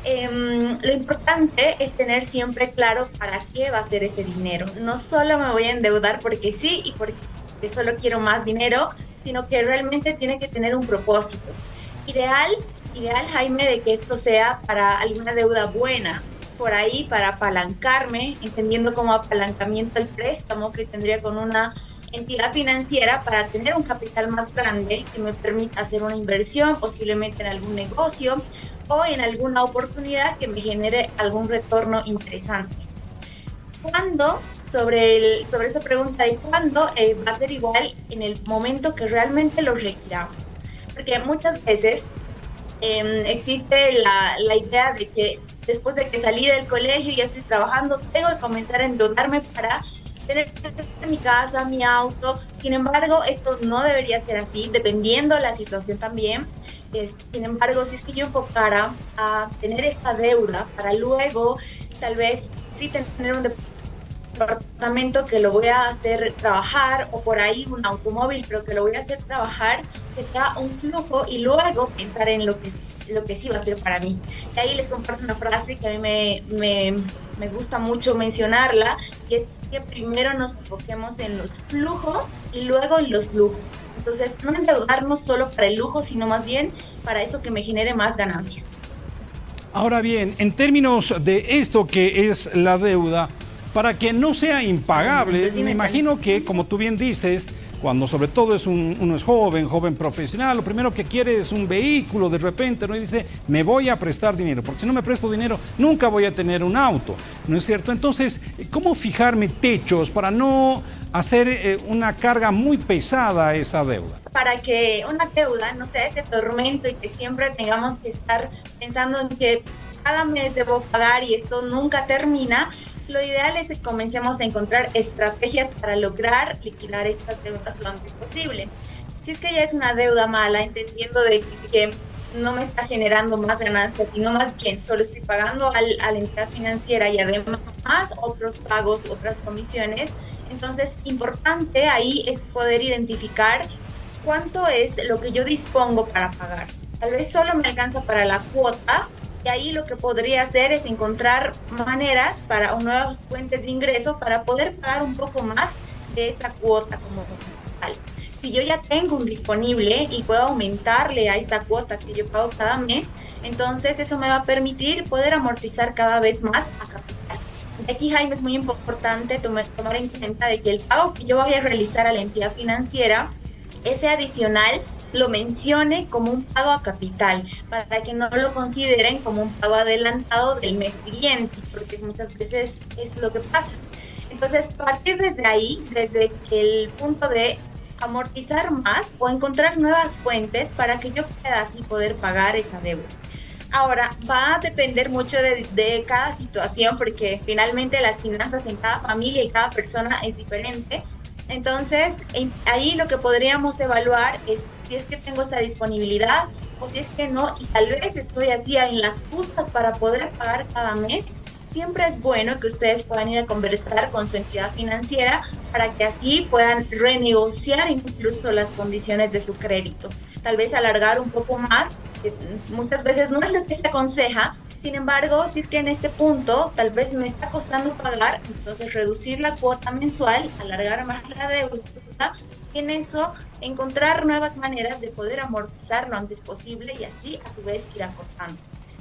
Lo importante es tener siempre claro para qué va a ser ese dinero. No solo me voy a endeudar porque sí y porque solo quiero más dinero, sino que realmente tiene que tener un propósito. Ideal, Jaime, de que esto sea para alguna deuda buena, por ahí para apalancarme, entendiendo como apalancamiento el préstamo que tendría con una entidad financiera para tener un capital más grande que me permita hacer una inversión, posiblemente en algún negocio o en alguna oportunidad que me genere algún retorno interesante. ¿Cuándo? Sobre esa pregunta de cuándo, va a ser igual en el momento que realmente lo requiramos. Porque muchas veces existe la idea de que después de que salí del colegio y ya estoy trabajando, tengo que comenzar a endeudarme para tener mi casa, mi auto. Sin embargo, esto no debería ser así, dependiendo de la situación también. Sin embargo, si es que yo enfocara a tener esta deuda para luego, tal vez sí tener un departamento que lo voy a hacer trabajar, o por ahí un automóvil, pero que lo voy a hacer trabajar, que sea un flujo y luego pensar en lo que sí va a ser para mí. Y ahí les comparto una frase que a mí me gusta mucho mencionarla, y es que primero nos enfoquemos en los flujos y luego en los lujos. Entonces, no endeudarnos solo para el lujo, sino más bien para eso que me genere más ganancias. Ahora bien, en términos de esto que es la deuda, para que no sea impagable, me imagino que, como tú bien dices, cuando sobre todo uno es joven profesional, lo primero que quiere es un vehículo de repente, ¿no? Y dice, me voy a prestar dinero, porque si no me presto dinero, nunca voy a tener un auto, ¿no es cierto? Entonces, ¿cómo fijarme techos para no hacer una carga muy pesada a esa deuda? Para que una deuda no sea ese tormento y que siempre tengamos que estar pensando en que cada mes debo pagar y esto nunca termina, lo ideal es que comencemos a encontrar estrategias para lograr liquidar estas deudas lo antes posible. Si es que ya es una deuda mala, entendiendo de que no me está generando más ganancias, sino más bien solo estoy pagando a la entidad financiera y además otros pagos, otras comisiones, entonces importante ahí es poder identificar cuánto es lo que yo dispongo para pagar. Tal vez solo me alcanza para la cuota, y ahí lo que podría hacer es encontrar maneras para nuevas fuentes de ingreso para poder pagar un poco más de esa cuota como tal. Si yo ya tengo un disponible y puedo aumentarle a esta cuota que yo pago cada mes, entonces eso me va a permitir poder amortizar cada vez más a capital. Aquí, Jaime, es muy importante tomar en cuenta de que el pago que yo voy a realizar a la entidad financiera, ese adicional, lo mencione como un pago a capital, para que no lo consideren como un pago adelantado del mes siguiente, porque muchas veces es lo que pasa. Entonces, partir desde ahí, desde el punto de amortizar más o encontrar nuevas fuentes para que yo pueda así poder pagar esa deuda. Ahora, va a depender mucho de cada situación, porque finalmente las finanzas en cada familia y cada persona es diferente. Entonces, ahí lo que podríamos evaluar es si es que tengo esa disponibilidad o si es que no, y tal vez estoy así en las justas para poder pagar cada mes siempre es bueno que ustedes puedan ir a conversar con su entidad financiera para que así puedan renegociar incluso las condiciones de su crédito. Tal vez alargar un poco más, que muchas veces no es lo que se aconseja. Sin embargo, si es que en este punto tal vez me está costando pagar, entonces reducir la cuota mensual, alargar más la deuda, y en eso encontrar nuevas maneras de poder amortizar lo antes posible y así a su vez ir acortando.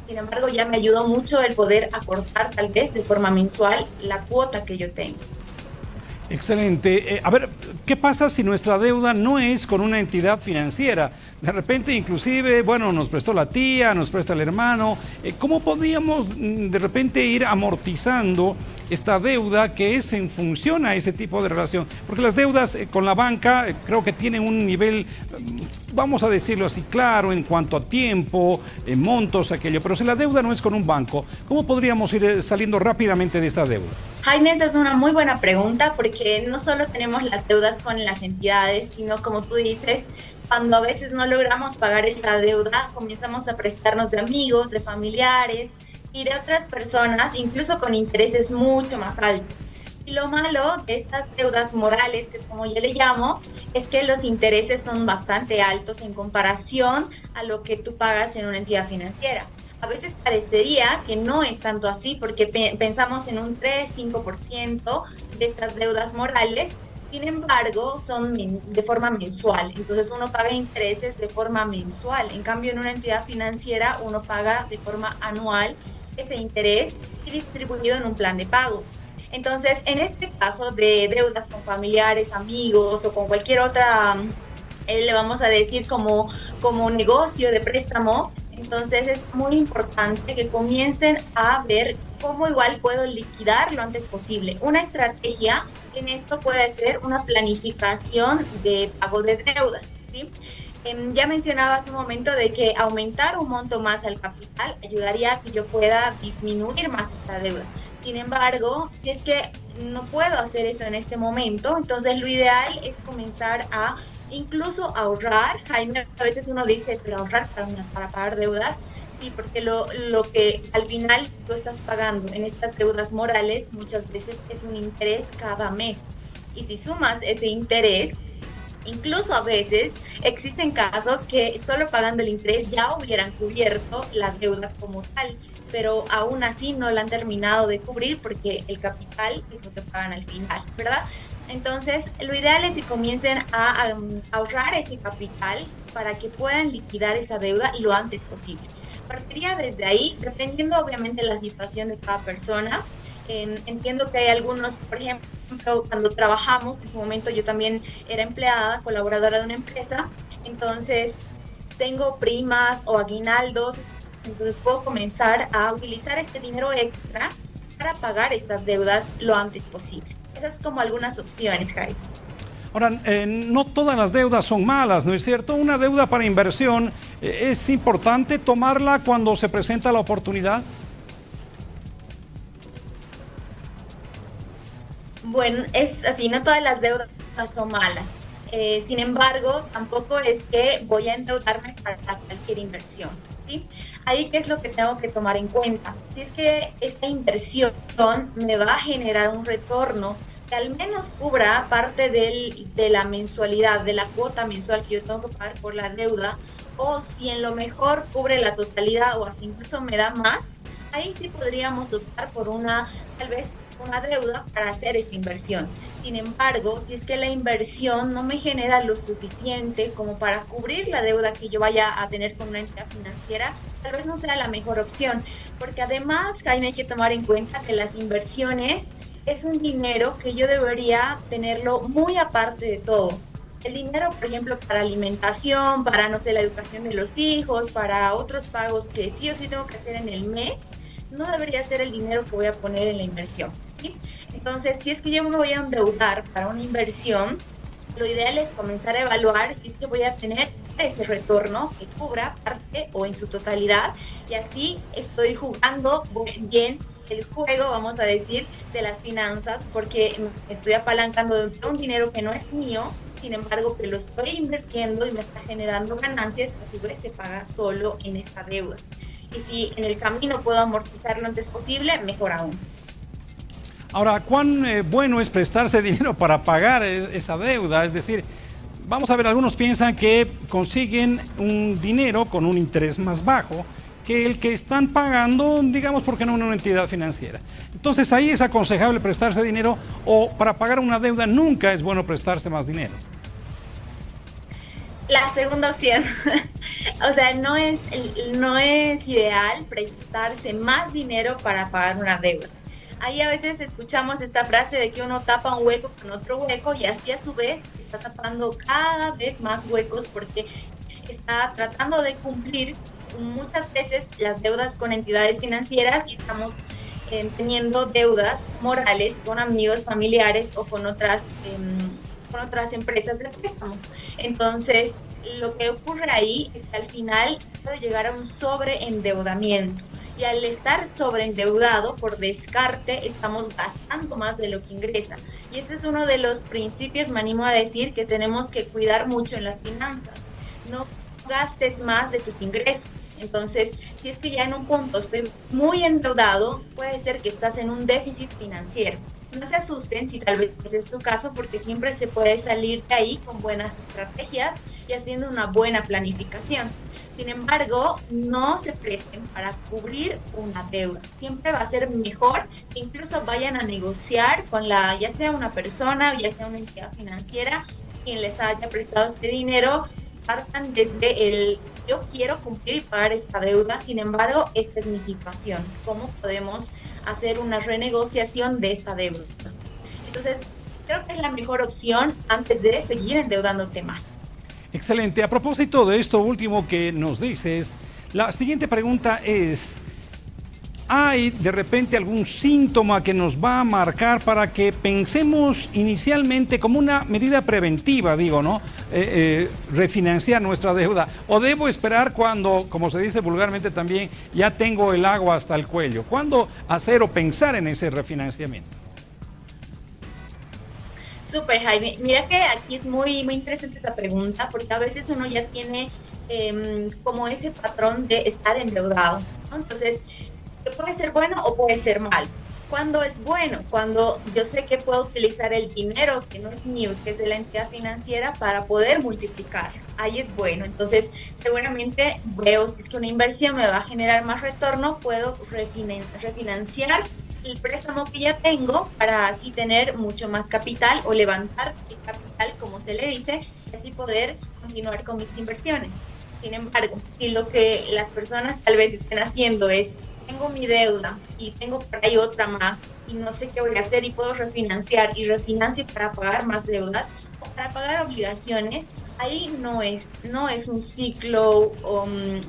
Sin embargo, ya me ayudó mucho el poder acortar tal vez de forma mensual la cuota que yo tengo. Excelente. A ver, ¿qué pasa si nuestra deuda no es con una entidad financiera? De repente, inclusive, bueno, nos prestó la tía, nos presta el hermano. ¿Cómo podríamos de repente ir amortizando esta deuda que es en función a ese tipo de relación? Porque las deudas con la banca creo que tienen un nivel, vamos a decirlo así, claro, en cuanto a tiempo, montos, aquello. Pero si la deuda no es con un banco, ¿cómo podríamos ir saliendo rápidamente de esa deuda? Jaime, esa es una muy buena pregunta porque no solo tenemos las deudas con las entidades, sino como tú dices, cuando a veces no logramos pagar esa deuda, comenzamos a prestarnos de amigos, de familiares y de otras personas, incluso con intereses mucho más altos. Y lo malo de estas deudas morales, que es como yo le llamo, es que los intereses son bastante altos en comparación a lo que tú pagas en una entidad financiera. A veces parecería que no es tanto así porque pensamos en un 3-5% de estas deudas morales, sin embargo son de forma mensual, entonces uno paga intereses de forma mensual, en cambio en una entidad financiera uno paga de forma anual ese interés y distribuido en un plan de pagos. Entonces en este caso de deudas con familiares, amigos o con cualquier otra, le vamos a decir como negocio de préstamo, entonces es muy importante que comiencen a ver cómo igual puedo liquidar lo antes posible. Una estrategia en esto puede ser una planificación de pago de deudas, ¿sí? Ya mencionaba hace un momento de que aumentar un monto más al capital ayudaría a que yo pueda disminuir más esta deuda. Sin embargo, si es que no puedo hacer eso en este momento, entonces lo ideal es comenzar a incluso ahorrar. Jaime, a veces uno dice, pero ahorrar para pagar deudas, sí, porque lo que al final tú estás pagando en estas deudas morales muchas veces es un interés cada mes. Y si sumas ese interés, incluso a veces existen casos que solo pagando el interés ya hubieran cubierto la deuda como tal, pero aún así no la han terminado de cubrir porque el capital es lo que pagan al final, ¿verdad? Entonces, lo ideal es que comiencen a ahorrar ese capital para que puedan liquidar esa deuda lo antes posible. Partiría desde ahí, dependiendo obviamente de la situación de cada persona. Entiendo que hay algunos, por ejemplo, cuando trabajamos, en su momento yo también era empleada, colaboradora de una empresa, entonces tengo primas o aguinaldos, entonces puedo comenzar a utilizar este dinero extra para pagar estas deudas lo antes posible. Esas son como algunas opciones, Jaime. Ahora, no todas las deudas son malas, ¿no es cierto? Una deuda para inversión, ¿es importante tomarla cuando se presenta la oportunidad? Bueno, es así, no todas las deudas son malas. Sin embargo, tampoco es que voy a endeudarme para cualquier inversión, ¿sí? Ahí, ¿qué es lo que tengo que tomar en cuenta? Si es que esta inversión me va a generar un retorno que al menos cubra parte de la mensualidad, de la cuota mensual que yo tengo que pagar por la deuda, o si en lo mejor cubre la totalidad o hasta incluso me da más, ahí sí podríamos optar por tal vez una deuda para hacer esta inversión. Sin embargo, si es que la inversión no me genera lo suficiente como para cubrir la deuda que yo vaya a tener con una entidad financiera, tal vez no sea la mejor opción, porque además, Jaime, hay que tomar en cuenta que las inversiones es un dinero que yo debería tenerlo muy aparte de todo. El dinero, por ejemplo, para alimentación, para, no sé, la educación de los hijos, para otros pagos que sí o sí tengo que hacer en el mes, no debería ser el dinero que voy a poner en la inversión, ¿sí? Entonces, si es que yo me voy a endeudar para una inversión, lo ideal es comenzar a evaluar si es que voy a tener ese retorno que cubra parte o en su totalidad, y así estoy jugando bien el juego, vamos a decir, de las finanzas, porque me estoy apalancando de un dinero que no es mío, sin embargo que lo estoy invirtiendo y me está generando ganancias que a su vez se paga solo en esta deuda. y si en el camino puedo amortizar lo antes posible, mejor aún. Ahora, ¿cuán bueno es prestarse dinero para pagar esa deuda? Es decir, vamos a ver, algunos piensan que consiguen un dinero con un interés más bajo que el que están pagando, digamos, porque no en una entidad financiera. Entonces, ahí es aconsejable prestarse dinero, o para pagar una deuda nunca es bueno prestarse más dinero. La segunda opción. O sea, no es ideal prestarse más dinero para pagar una deuda. Ahí a veces escuchamos esta frase de que uno tapa un hueco con otro hueco, y así a su vez está tapando cada vez más huecos porque está tratando de cumplir muchas veces las deudas con entidades financieras, y estamos teniendo deudas morales con amigos, familiares o con otras empresas de préstamos. Entonces, lo que ocurre ahí es que al final puede llegar a un sobreendeudamiento. Y al estar sobreendeudado, por descarte, estamos gastando más de lo que ingresa. Y ese es uno de los principios, me animo a decir, que tenemos que cuidar mucho en las finanzas. No gastes más de tus ingresos. Entonces, si es que ya en un punto estoy muy endeudado, puede ser que estás en un déficit financiero. No se asusten si tal vez es tu caso, porque siempre se puede salir de ahí con buenas estrategias y haciendo una buena planificación. Sin embargo, no se presten para cubrir una deuda. Siempre va a ser mejor que incluso vayan a negociar con ya sea una persona, ya sea una entidad financiera, quien les haya prestado este dinero. Partan desde el yo quiero cumplir y pagar esta deuda, sin embargo, esta es mi situación. ¿Cómo podemos hacer una renegociación de esta deuda? Entonces, creo que es la mejor opción antes de seguir endeudándote más. Excelente. A propósito de esto último que nos dices, la siguiente pregunta es: ¿hay de repente algún síntoma que nos va a marcar para que pensemos inicialmente como una medida preventiva, digo, ¿no? Refinanciar nuestra deuda? ¿O debo esperar cuando, como se dice vulgarmente también, ya tengo el agua hasta el cuello? ¿Cuándo hacer o pensar en ese refinanciamiento? Súper, Jaime. Mira que aquí es muy, muy interesante esta pregunta, porque a veces uno ya tiene como ese patrón de estar endeudado, ¿no? Entonces, puede ser bueno o puede ser mal. ¿Cuándo es bueno? Cuando yo sé que puedo utilizar el dinero que no es mío, que es de la entidad financiera, para poder multiplicar. Ahí es bueno. Entonces, seguramente veo si es que una inversión me va a generar más retorno, puedo refinanciar el préstamo que ya tengo para así tener mucho más capital, o levantar el capital, como se le dice, y así poder continuar con mis inversiones. Sin embargo, si lo que las personas tal vez estén haciendo es: tengo mi deuda y tengo por ahí otra más y no sé qué voy a hacer y puedo refinanciar, y refinancio para pagar más deudas o para pagar obligaciones, ahí no es un ciclo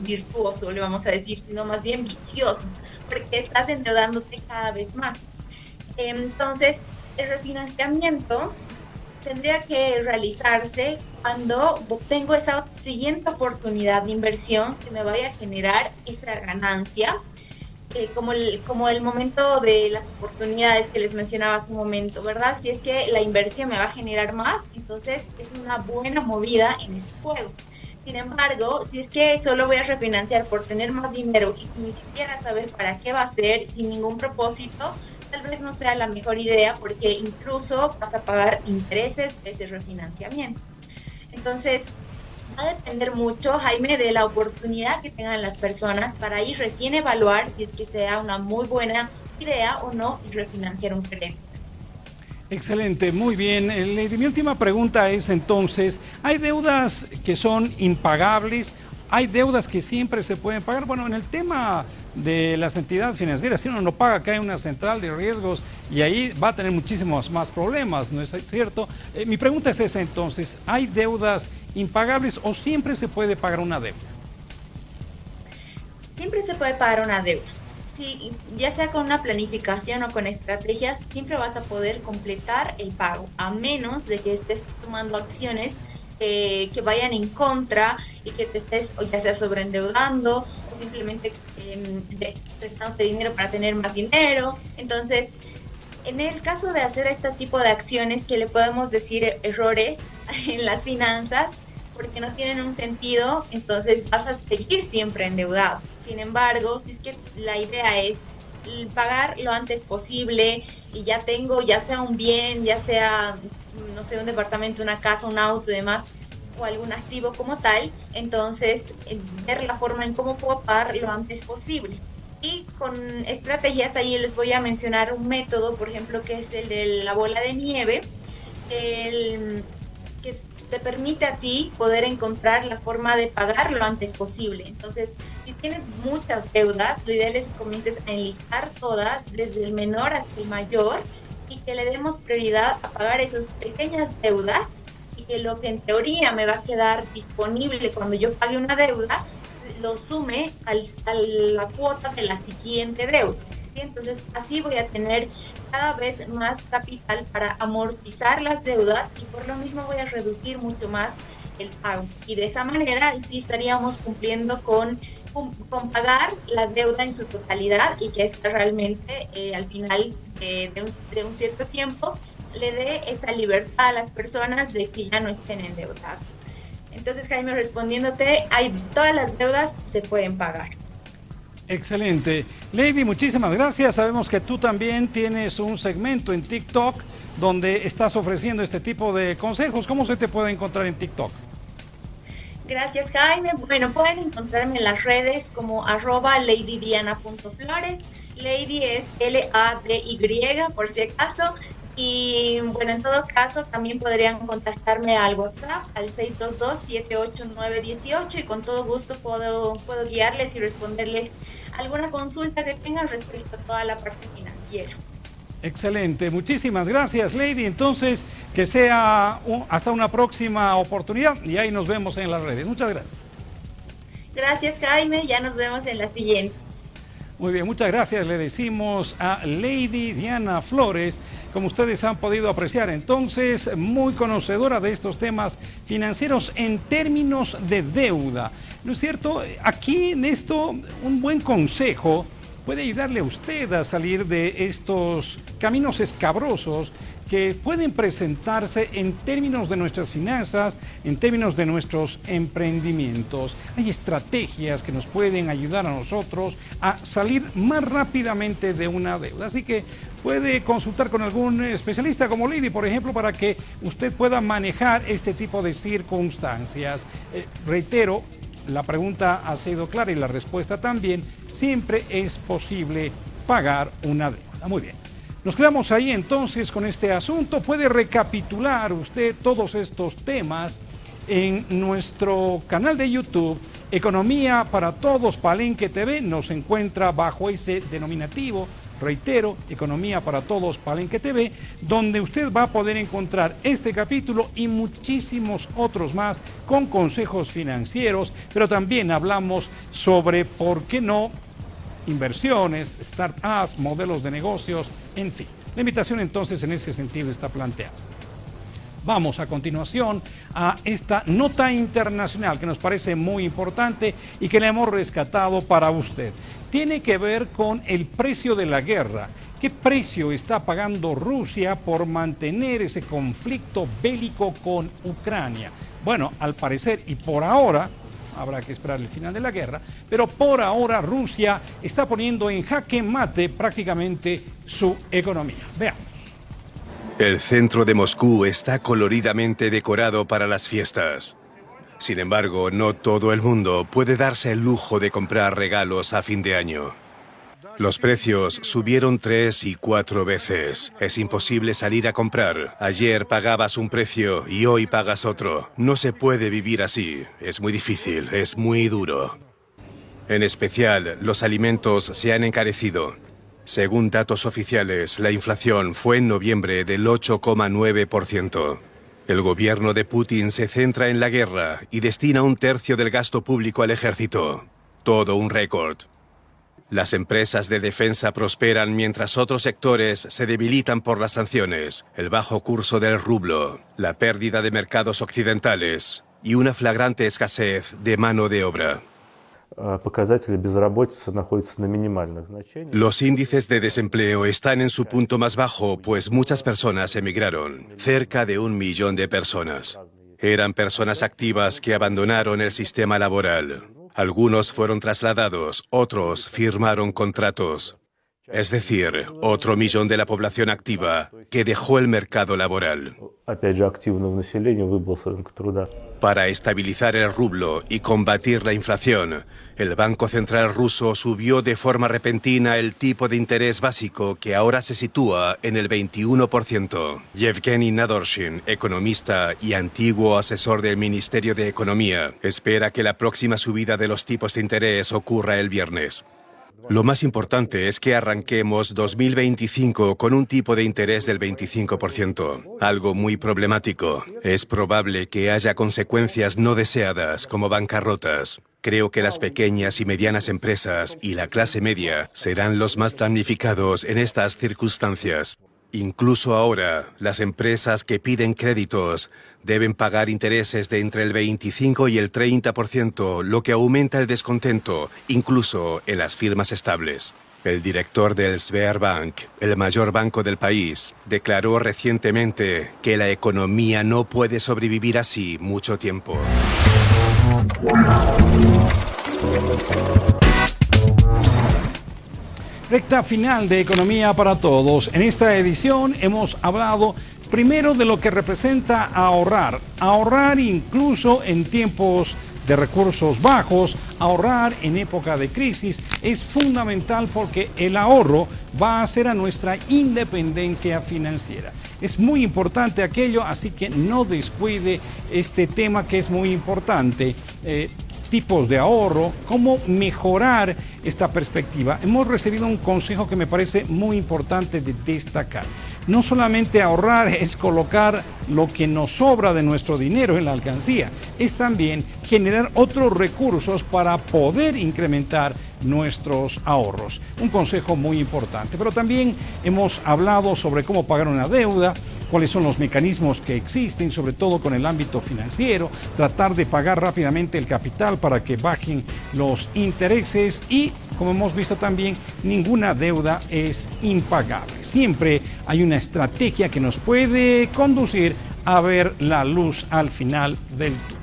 virtuoso, le vamos a decir, sino más bien vicioso, porque estás endeudándote cada vez más. Entonces, el refinanciamiento tendría que realizarse cuando tengo esa siguiente oportunidad de inversión que me vaya a generar esa ganancia, como el momento de las oportunidades que les mencionaba hace un momento, ¿verdad? Si es que la inversión me va a generar más, entonces es una buena movida en este juego. Sin embargo, si es que solo voy a refinanciar por tener más dinero y ni siquiera saber para qué va a ser, sin ningún propósito, tal vez no sea la mejor idea, porque incluso vas a pagar intereses de ese refinanciamiento. Entonces, va a depender mucho, Jaime, de la oportunidad que tengan las personas para ahí recién evaluar si es que sea una muy buena idea o no refinanciar un crédito. Excelente, muy bien. Mi última pregunta es entonces: ¿hay deudas que son impagables? ¿Hay deudas que siempre se pueden pagar? Bueno, en el tema de las entidades financieras, si uno no paga, cae una central de riesgos y ahí va a tener muchísimos más problemas, ¿no es cierto? Mi pregunta es esa entonces: ¿hay deudas impagables o siempre se puede pagar una deuda? Siempre se puede pagar una deuda. Sí, ya sea con una planificación o con estrategia, siempre vas a poder completar el pago, a menos de que estés tomando acciones que vayan en contra y que te estés, o ya sea sobreendeudando o simplemente prestándote dinero para tener más dinero. Entonces, en el caso de hacer este tipo de acciones que le podemos decir errores en las finanzas, porque no tienen un sentido, entonces vas a seguir siempre endeudado. Sin embargo, si es que la idea es pagar lo antes posible y ya tengo, ya sea un bien, ya sea, no sé, un departamento, una casa, un auto y demás, o algún activo como tal, entonces ver la forma en cómo puedo pagar lo antes posible. Y con estrategias, ahí les voy a mencionar un método, por ejemplo, que es el de la bola de nieve, que te permite a ti poder encontrar la forma de pagar lo antes posible. Entonces, si tienes muchas deudas, lo ideal es que comiences a enlistar todas, desde el menor hasta el mayor, y que le demos prioridad a pagar esas pequeñas deudas, y que lo que en teoría me va a quedar disponible cuando yo pague una deuda, lo sume a la cuota de la siguiente deuda. ¿Sí? Entonces, así voy a tener cada vez más capital para amortizar las deudas y por lo mismo voy a reducir mucho más el pago. Y de esa manera sí estaríamos cumpliendo con pagar la deuda en su totalidad y que esta realmente al final de un cierto tiempo le dé esa libertad a las personas de que ya no estén endeudados. Entonces, Jaime, respondiéndote, todas las deudas se pueden pagar. Excelente. Lady, muchísimas gracias. Sabemos que tú también tienes un segmento en TikTok donde estás ofreciendo este tipo de consejos. ¿Cómo se te puede encontrar en TikTok? Gracias, Jaime. Bueno, pueden encontrarme en las redes como @ladydiana.flores. Lady es Lady, por si acaso. Y bueno, en todo caso, también podrían contactarme al WhatsApp, al 622-789-18 y con todo gusto puedo guiarles y responderles alguna consulta que tengan respecto a toda la parte financiera. Excelente, muchísimas gracias, Lady. Entonces, que sea hasta una próxima oportunidad y ahí nos vemos en las redes. Muchas gracias. Gracias, Jaime. Ya nos vemos en la siguiente. Muy bien, muchas gracias. Le decimos a Lady Diana Flores, como ustedes han podido apreciar, entonces, muy conocedora de estos temas financieros en términos de deuda. ¿No es cierto? Aquí en esto, un buen consejo puede ayudarle a usted a salir de estos caminos escabrosos que pueden presentarse en términos de nuestras finanzas, en términos de nuestros emprendimientos. Hay estrategias que nos pueden ayudar a nosotros a salir más rápidamente de una deuda. Así que puede consultar con algún especialista como Lady, por ejemplo, para que usted pueda manejar este tipo de circunstancias. Reitero, la pregunta ha sido clara y la respuesta también. Siempre es posible pagar una deuda. Muy bien. Nos quedamos ahí entonces con este asunto. Puede recapitular usted todos estos temas en nuestro canal de YouTube, Economía para Todos Palenque TV. Nos encuentra bajo ese denominativo, reitero, Economía para Todos Palenque TV, donde usted va a poder encontrar este capítulo y muchísimos otros más con consejos financieros, pero también hablamos sobre, ¿por qué no?, inversiones, startups, modelos de negocios, en fin. La invitación entonces en ese sentido está planteada. Vamos a continuación a esta nota internacional que nos parece muy importante y que le hemos rescatado para usted. Tiene que ver con el precio de la guerra. ¿Qué precio está pagando Rusia por mantener ese conflicto bélico con Ucrania? Bueno, al parecer y por ahora, habrá que esperar el final de la guerra, pero por ahora Rusia está poniendo en jaque mate prácticamente su economía. Veamos. El centro de Moscú está coloridamente decorado para las fiestas. Sin embargo, no todo el mundo puede darse el lujo de comprar regalos a fin de año. Los precios subieron 3 y 4 veces. Es imposible salir a comprar. Ayer pagabas un precio y hoy pagas otro. No se puede vivir así. Es muy difícil, es muy duro. En especial, los alimentos se han encarecido. Según datos oficiales, la inflación fue en noviembre del 8,9%. El gobierno de Putin se centra en la guerra y destina 1/3 del gasto público al ejército. Todo un récord. Las empresas de defensa prosperan mientras otros sectores se debilitan por las sanciones, el bajo curso del rublo, la pérdida de mercados occidentales y una flagrante escasez de mano de obra. Los índices de desempleo están en su punto más bajo, pues muchas personas emigraron, cerca de 1 millón de personas. Eran personas activas que abandonaron el sistema laboral. Algunos fueron trasladados, otros firmaron contratos. Es decir, otro millón de la población activa que dejó el mercado laboral. Para estabilizar el rublo y combatir la inflación, el Banco Central ruso subió de forma repentina el tipo de interés básico, que ahora se sitúa en el 21%. Yevgeny Nadorshin, economista y antiguo asesor del Ministerio de Economía, espera que la próxima subida de los tipos de interés ocurra el viernes. Lo más importante es que arranquemos 2025 con un tipo de interés del 25%, algo muy problemático. Es probable que haya consecuencias no deseadas, como bancarrotas. Creo que las pequeñas y medianas empresas y la clase media serán los más damnificados en estas circunstancias. Incluso ahora, las empresas que piden créditos deben pagar intereses de entre el 25 y el 30%, lo que aumenta el descontento, incluso en las firmas estables. El director del Sberbank, el mayor banco del país, declaró recientemente que la economía no puede sobrevivir así mucho tiempo. Recta final de Economía para Todos. En esta edición hemos hablado primero de lo que representa ahorrar. Ahorrar incluso en tiempos de recursos bajos, ahorrar en época de crisis es fundamental porque el ahorro va a hacer a nuestra independencia financiera. Es muy importante aquello, así que no descuide este tema que es muy importante. Tipos de ahorro, cómo mejorar esta perspectiva. Hemos recibido un consejo que me parece muy importante de destacar. No solamente ahorrar es colocar lo que nos sobra de nuestro dinero en la alcancía, es también generar otros recursos para poder incrementar nuestros ahorros. Un consejo muy importante. Pero también hemos hablado sobre cómo pagar una deuda, cuáles son los mecanismos que existen, sobre todo con el ámbito financiero, tratar de pagar rápidamente el capital para que bajen los intereses y, como hemos visto también, ninguna deuda es impagable. Siempre hay una estrategia que nos puede conducir a ver la luz al final del túnel.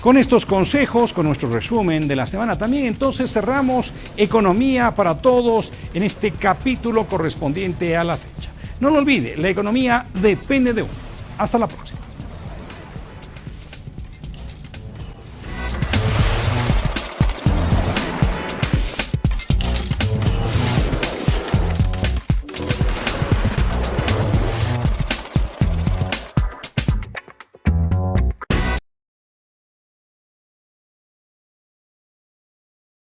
Con estos consejos, con nuestro resumen de la semana también, entonces cerramos Economía para Todos en este capítulo correspondiente a la fecha. No lo olvide, la economía depende de uno. Hasta la próxima.